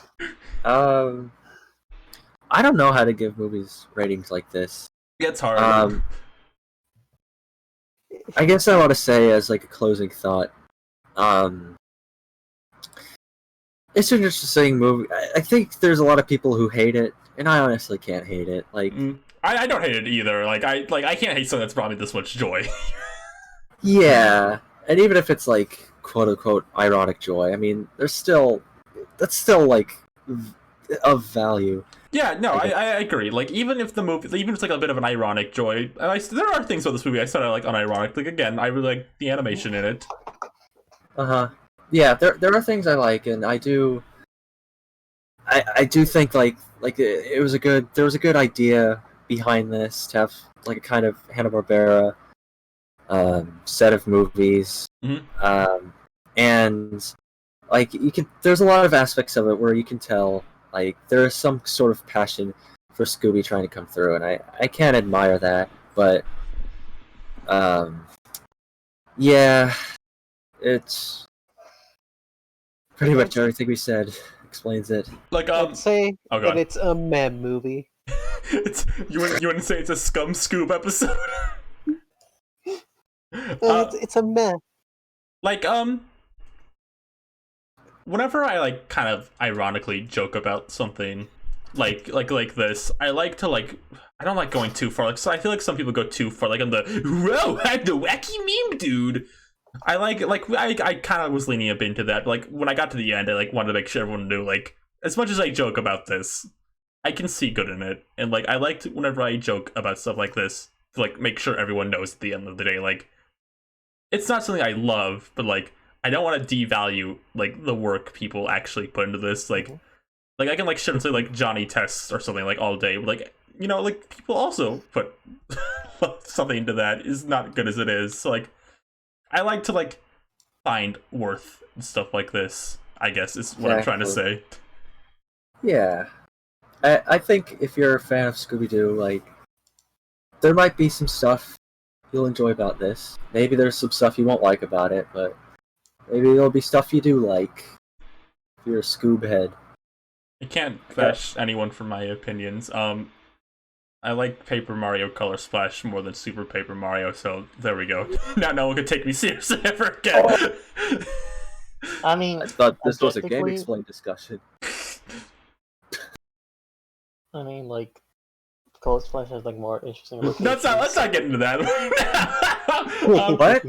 I don't know how to give movies ratings like this. It's hard. I guess I want to say as like a closing thought, it's an interesting movie. I think there's a lot of people who hate it, and I honestly can't hate it. Like, I don't hate it either. I can't hate something that's brought me this much joy. Yeah, and even if it's like quote unquote ironic joy, I mean, that's still like of value. Yeah, no, I agree. Like, even if it's like a bit of an ironic joy, there are things about this movie I said I like unironic. Like, again, I really like the animation in it. Yeah, there are things I like, and I do think like there was a good idea behind this to have like a kind of Hanna-Barbera set of movies. And like there's a lot of aspects of it where you can tell like there is some sort of passion for Scooby trying to come through, and I can't admire that, but yeah, it's pretty much everything we said explains it. Like I'd say that it's a mem movie. You wouldn't say it's a Scum Scoob episode? It's a meh. Like whenever I like kind of ironically joke about something like this, I like to like I don't like going too far. Like, so I feel like some people go too far, like on the whoa, I'm the wacky meme dude. I kind of was leaning a bit into that. But, like, when I got to the end, I like wanted to make sure everyone knew, like, as much as I joke about this, I can see good in it. And like I liked whenever I joke about stuff like this to like make sure everyone knows at the end of the day, like it's not something I love, but like I don't want to devalue like the work people actually put into this. Like I can like shit and say like Johnny Tests or something like all day, but like like people also put something into that is not good as it is. So like I like to like find worth and stuff like this, I guess is what I'm trying to say. Yeah. I think if you're a fan of Scooby-Doo, like, there might be some stuff you'll enjoy about this. Maybe there's some stuff you won't like about it, but maybe there'll be stuff you do like if you're a Scoob head. I can't bash anyone for my opinions. I like Paper Mario Color Splash more than Super Paper Mario, so there we go. Now no one can take me seriously ever again. I mean, I thought this was a Game objectively- Explain discussion. I mean, like, Color Splash has like more interesting. Let's not get into that. What?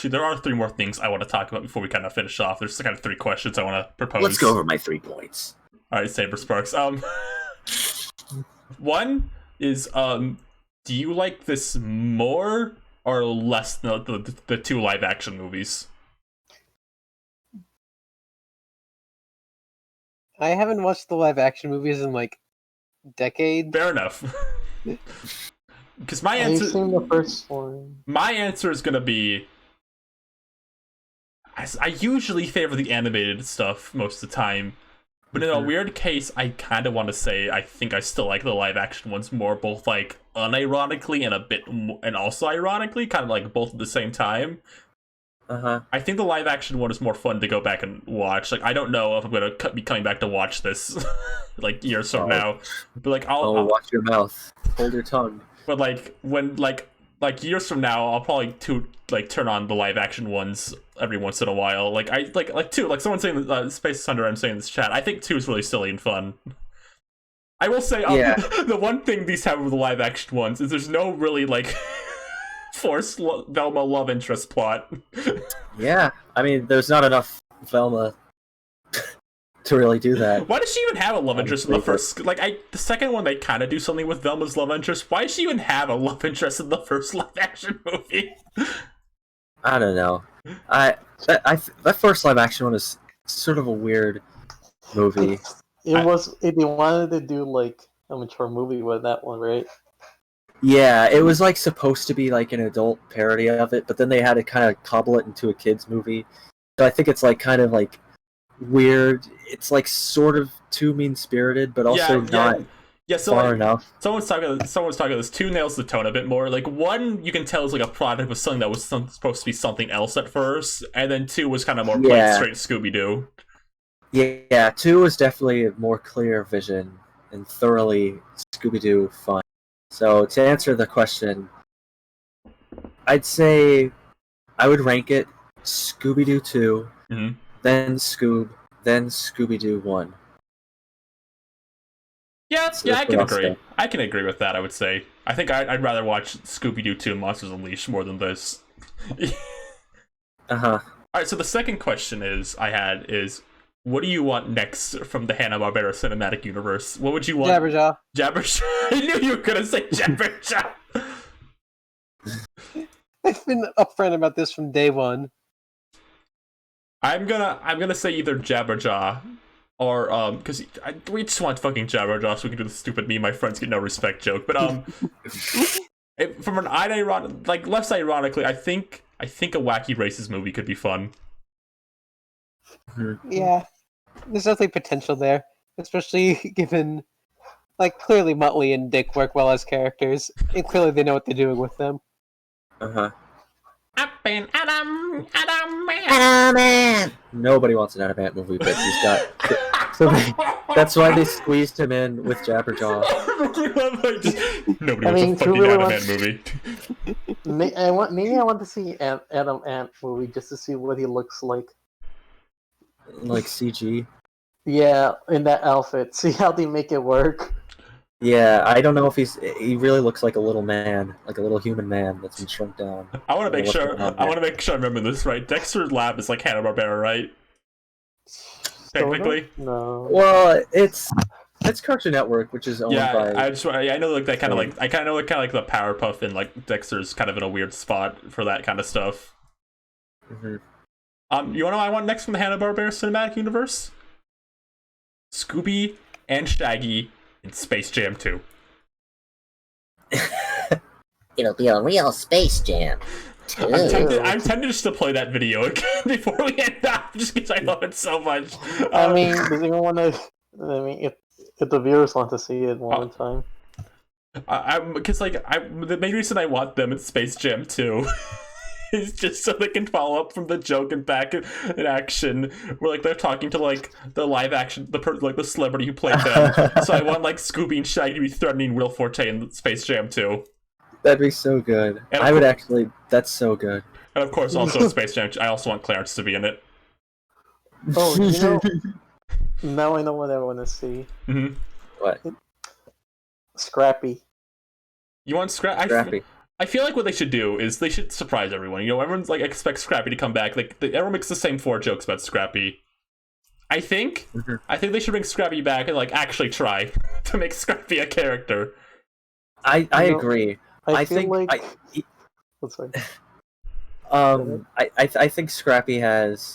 There are 3 more things I want to talk about before we kind of finish off. There's kind of 3 questions I want to propose. Let's go over my 3 points. All right, Saber Sparks. One is do you like this more or less than the 2 live action movies? I haven't watched the live action movies in like decades. Fair enough. Because my I've answer, seen the first one. my answer is gonna be, I usually favor the animated stuff most of the time, but in a weird case, I kind of want to say I think I still like the live action ones more, both like unironically and also ironically, kind of like both at the same time. I think the live action one is more fun to go back and watch. Like, I don't know if I'm gonna be coming back to watch this like years from now, but like I'll watch your mouth, hold your tongue. But like when like years from now, I'll probably turn on the live action ones every once in a while. Like I like 2. Like someone saying Space Thunder, I'm saying in this chat. I think 2 is really silly and fun. I will say the one thing these have with the live action ones is there's no really like forced Velma love interest plot. Yeah, I mean, there's not enough Velma to really do that. Why does she even have a love interest in the first? Like, the second one they kind of do something with Velma's love interest. Why does she even have a love interest in the first live action movie? I don't know. That first live action one is sort of a weird movie. They wanted to do like a mature movie with that one, right? Yeah, it was like supposed to be like an adult parody of it, but then they had to kind of cobble it into a kids movie. So I think it's like kind of like weird. It's like sort of too mean-spirited, but also not far enough. Someone's talking this. 2 nails the tone a bit more. Like 1, you can tell is like a product of something that was supposed to be something else at first, and then 2 was kind of more plain straight Scooby-Doo. Yeah, 2 was definitely a more clear vision and thoroughly Scooby-Doo fun. So to answer the question, I'd say I would rank it Scooby-Doo 2, then Scoob, then Scooby-Doo 1. Yeah, I can agree. I can agree with that, I would say. I think I'd rather watch Scooby-Doo 2 Monsters Unleashed more than this. Alright, so the second question is, what do you want next from the Hanna-Barbera cinematic universe? What would you want? Jabberjaw. Jabberjaw? I knew you were gonna say Jabberjaw! I've been upfront about this from day one. I'm gonna say either Jabberjaw or because we just want fucking Jabberjaw so we can do the stupid me my friends get no respect joke. But from an ironic, like less ironically, I think a Wacky Races movie could be fun. Yeah, there's definitely potential there, especially given, like, clearly Muttley and Dick work well as characters, and clearly they know what they're doing with them. Up in Adam Man. Nobody wants an Adamant movie, but he's got. So that's why they squeezed him in with Jabberjaw. Nobody wants a fucking Adamant movie. Maybe I want to see Adam Ant movie just to see what he looks like. Like CG. Yeah, in that outfit. See how they make it work. Yeah, I don't know if he really looks like a little man, like a little human man that's been shrunk down. I want to make sure I remember this right. Dexter's Lab is like Hanna-Barbera, right? Technically. No. Well, it's Cartoon Network, which is owned by. I know like that kind of like I kind of know like the Powerpuff and like Dexter's kind of in a weird spot for that kind of stuff. You want to know what I want next from the Hanna-Barbera cinematic universe? Scooby and Shaggy in Space Jam 2. It'll be a real Space Jam. I'm tempted just to play that video again before we end up, just because I love it so much. I mean, does anyone want to? I mean, if the viewers want to see it one time, because the main reason I want them in Space Jam 2 is just so they can follow up from the joke and back in action, where like they're talking to like the live action, the celebrity who played them. So I want like Scooby and Shaggy to be threatening Will Forte in Space Jam 2. That'd be so good. And I would actually. That's so good. And of course, also in Space Jam, I also want Clarence to be in it. oh, you know, now I know what I want to see. Mm-hmm. What? Scrappy. You want Scrappy? I feel like what they should do is they should surprise everyone. You know, everyone's like expects Scrappy to come back. Like everyone makes the same 4 jokes about Scrappy. I think they should bring Scrappy back and like actually try to make Scrappy a character. I agree. I think I think Scrappy has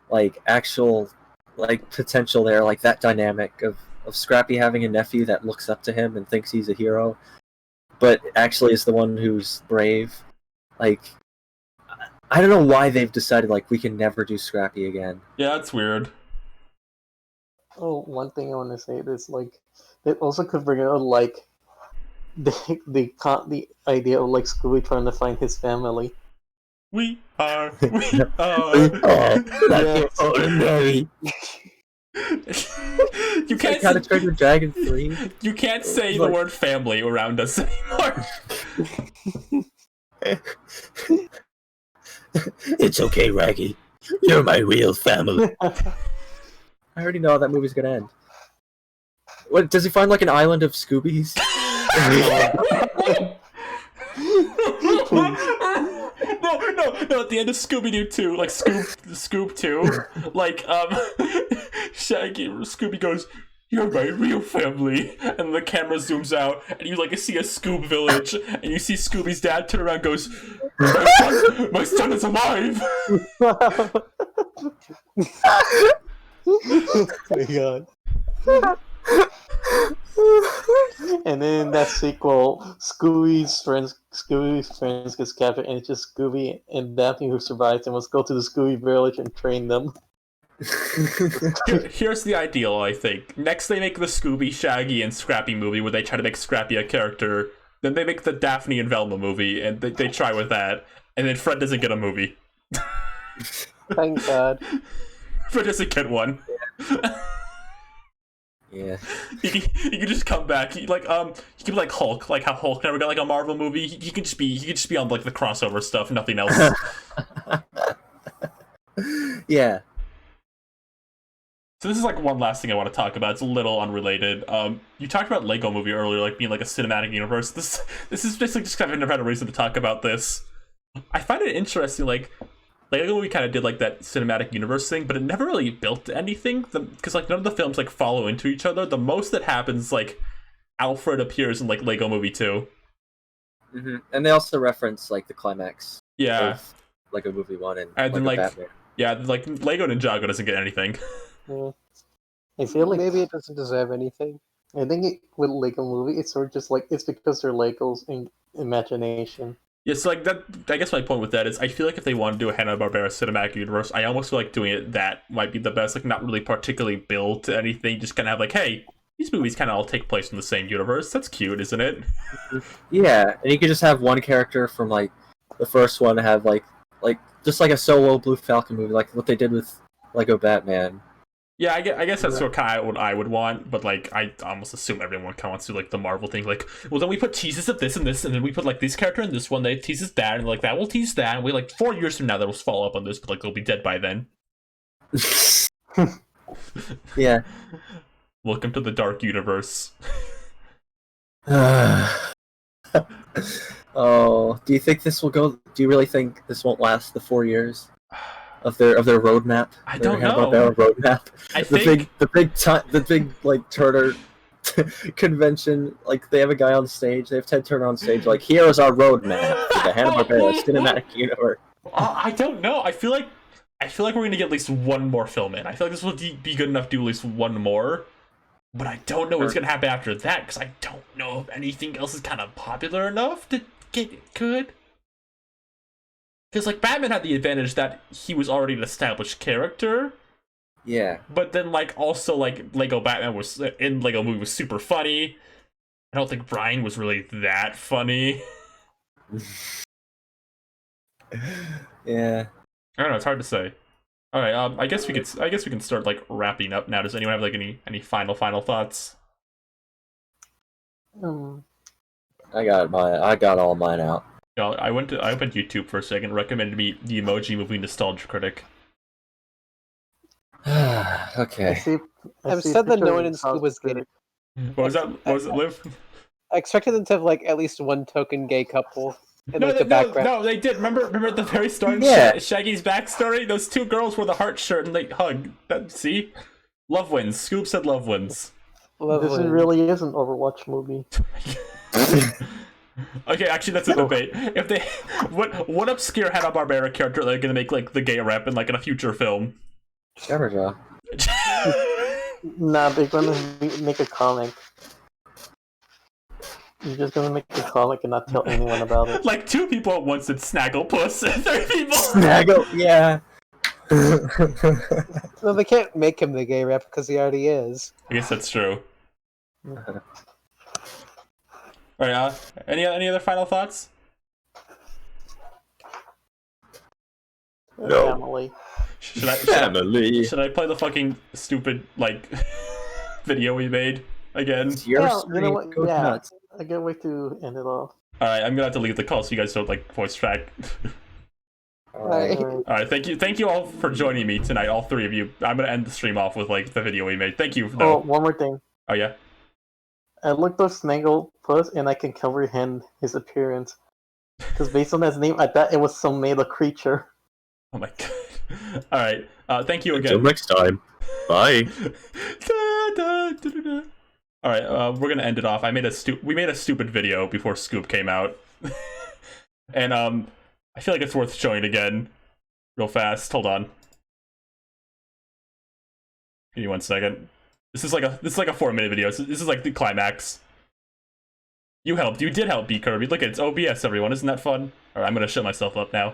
like actual like potential there, like that dynamic of Scrappy having a nephew that looks up to him and thinks he's a hero, but actually is the one who's brave. Like, I don't know why they've decided like we can never do Scrappy again. Yeah, that's weird. Oh, one thing I want to say is like they also could bring out like the idea of like Scooby trying to find his family. We are. That's ordinary. You can't kind of Treasure Dragon 3. You can't say the word family around us anymore. It's okay, Raggy. You're my real family. I already know how that movie's gonna end. What, does he find like an island of Scoobies? No, at the end of Scooby-Doo 2, like Scoob 2, like, Scooby goes, "You're my real family," and the camera zooms out, and you, like, see a Scoob village, and you see Scooby's dad turn around and goes, my son is alive! Oh my god. And then that sequel, Scooby's friends gets captured, and it's just Scooby and Daphne who survives and must go to the Scooby village and train them. Here's the ideal, I think. Next they make the Scooby, Shaggy, and Scrappy movie where they try to make Scrappy a character. Then they make the Daphne and Velma movie, and they try with that. And then Fred doesn't get a movie. Thank God. Fred doesn't get one. Yeah. He can just come back. He can be like Hulk, like how Hulk never got like a Marvel movie. He can just be on like the crossover stuff, nothing else. Yeah. So this is like one last thing I want to talk about. It's a little unrelated. You talked about Lego Movie earlier, like being like a cinematic universe. This is basically just kind of never had a reason to talk about this. I find it interesting, like Lego Movie kind of did like that cinematic universe thing, but it never really built anything because like none of the films like follow into each other. The most that happens, like Alfred appears in like Lego Movie 2. Mm-hmm. And they also reference like the climax. Yeah. Of Lego Movie 1 and then Lego like Batman. Yeah, like Lego Ninjago doesn't get anything. Yeah. I feel like Maybe it doesn't deserve anything. I think with Lego Movie, it's sort of just like it's because they're Legos in imagination. Yeah, so like that. I guess my point with that is, I feel like if they want to do a Hanna-Barbera cinematic universe, I almost feel like doing it that might be the best. Like, not really particularly built to anything, just kind of have like, hey, these movies kind of all take place in the same universe. That's cute, isn't it? Yeah, and you could just have one character from like the first one have like just like a solo Blue Falcon movie, like what they did with Lego Batman. Yeah, I guess that's what kind of what I would want, but like I almost assume everyone kind of wants to do like the Marvel thing, like, well then we put teases of this and this, and then we put like this character in this one, they teases that, and like that will tease that, and we like 4 years from now that'll follow up on this, but like they'll be dead by then. Yeah. Welcome to the dark universe. Oh, do you think this will go? Do you really think this won't last the 4 years of their roadmap? I don't know. Roadmap. I think the big like Turner convention. Like they have a guy on stage. They have Ted Turner on stage. Like, here is our roadmap for the Hanna-Barbera cinematic universe. I don't know. I feel like we're gonna get at least one more film in. I feel like this will be good enough to do at least one more. But I don't know what's gonna happen after that, because I don't know if anything else is kind of popular enough to it could. Because, like, Batman had the advantage that he was already an established character. Yeah. But then, like, also, like, Lego Batman was, in Lego Movie was super funny. I don't think Brian was really that funny. Yeah. I don't know, it's hard to say. Alright, I guess we can start, like, wrapping up now. Does anyone have, like, any final thoughts? I got all mine out. Yeah, I opened YouTube for a second, recommended me the Emoji Movie Nostalgia Critic. Okay. I've said that no one in Scoob was gay. What was that, Liv? I expected them to have like at least one token gay couple in No, like the background. no, they did. Remember at the very start Yeah. Shaggy's backstory? Those two girls wore the heart shirt and they hug. See? Love wins. Scoob said love wins. This really is an Overwatch movie. Okay, actually that's a debate. If they what obscure Hanna-Barbera character are they gonna make like the gay rep in like in a future film? Jabberjaw. Nah, they're gonna make a comic. You're just gonna make a comic and not tell anyone about it. Like 2 people at once did Snagglepuss and 3 people. Snaggle, yeah. No, they can't make him the gay rep because he already is. I guess that's true. Alright, any other final thoughts? No. Family. Should I play the fucking stupid like video we made again? It's your Well, stream. you know what? Go Yeah. nuts. I can't wait to end it off. Alright, I'm gonna have to leave the call so you guys don't like voice track. Alright. Alright, thank you all for joining me tonight, all 3 of you. I'm gonna end the stream off with like the video we made. Thank you. Oh, one more thing. Oh yeah? I looked up Snagglepuss and I can comprehend his appearance. Because based on his name, I thought it was some made-up creature. Oh my god. Alright, thank you again. Until next time. Bye. Alright, we're gonna end it off. We made a stupid video before Scoob came out. And I feel like it's worth showing again. Real fast. Hold on. Give me 1 second. This is like a 4-minute video. This is like the climax. You helped. You did help, B Kirby. Look at it. It's OBS, everyone. Isn't that fun? Alright, I'm gonna shut myself up now.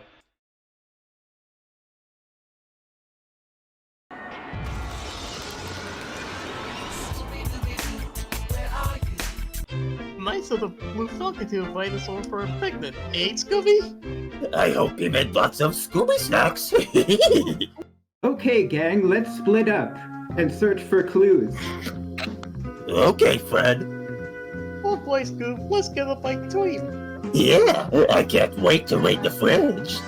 Nice of the Blue Falcon to invite us over for a picnic, eh, Scooby? I hope he made lots of Scooby snacks. Okay, gang, let's split up and search for clues. Okay, Fred. Oh boy, Scoob, let's get a bite to eat. Yeah, I can't wait to raid the fridge.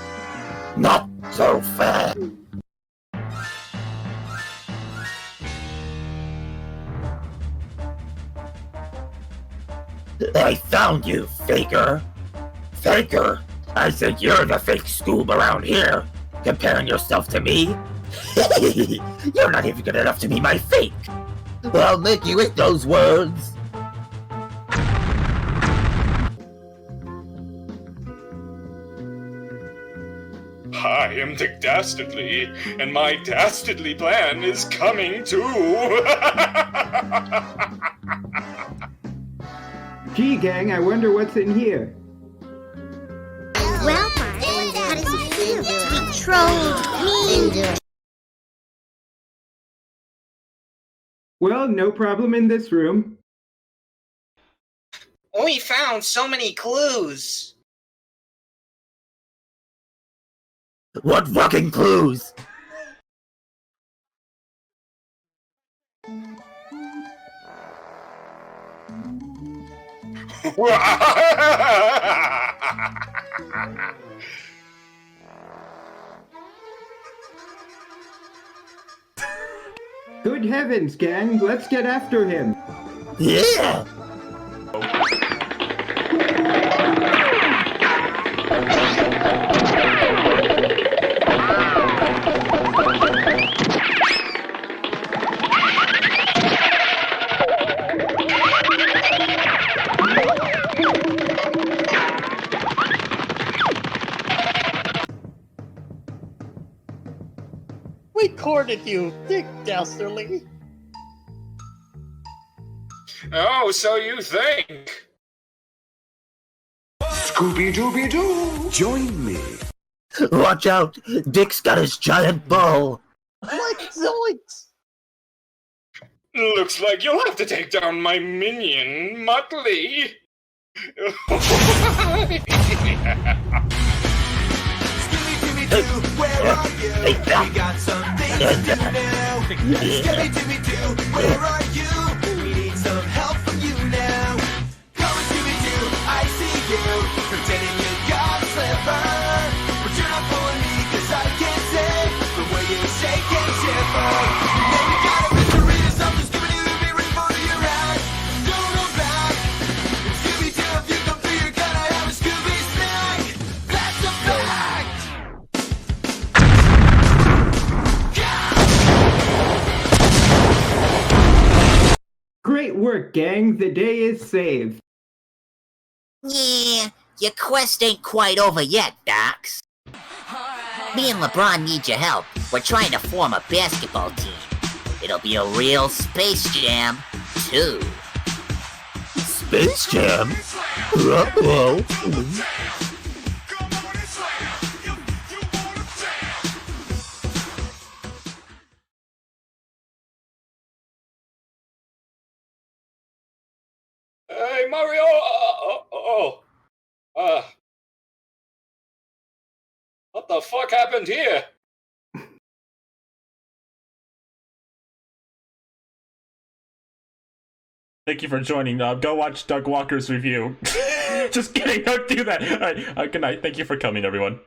Not so fast. I found you, faker. Faker, I said you're the fake Scoob around here. Comparing yourself to me? You're not even good enough to be my fake. I'll make you eat those words. I am Dick Dastardly, and my dastardly plan is coming too. Gee, gang, I wonder what's in here. Well, Martin, how does it feel to be trolled, mean? Well, no problem in this room. We found so many clues. What fucking clues? Good heavens, gang, let's get after him. Yeah! We courted you, Dick Dastardly. Oh, so you think? Scooby-Dooby-Doo! Join me. Watch out! Dick's got his giant ball! Zoinks! Looks like you'll have to take down my minion, Muttley. Scooby-Dooby-Doo, where are you? We got some things to do now. Scooby-Dooby-Doo, where are you? We need some help from you now. Come on, Scooby-Doo, I see you. Pretending you got a slipper. But you're not fooling me, cause I can't say the way you shake and shiver. Maybe got a mystery or something, Scooby-Doo, be ready for your eyes. Don't hold back. Scooby-Doo, if you come through, you're gonna have a Scooby snack. That's a fact. Great work, gang. The day is saved. Yeah, your quest ain't quite over yet, Docs. Me and LeBron need your help. We're trying to form a basketball team. It'll be a real Space Jam, too. Space Jam? Uh-oh. Hey, Mario! What the fuck happened here? Thank you for joining. Go watch Doug Walker's review. Just kidding, don't do that. All right, good night. Thank you for coming, everyone.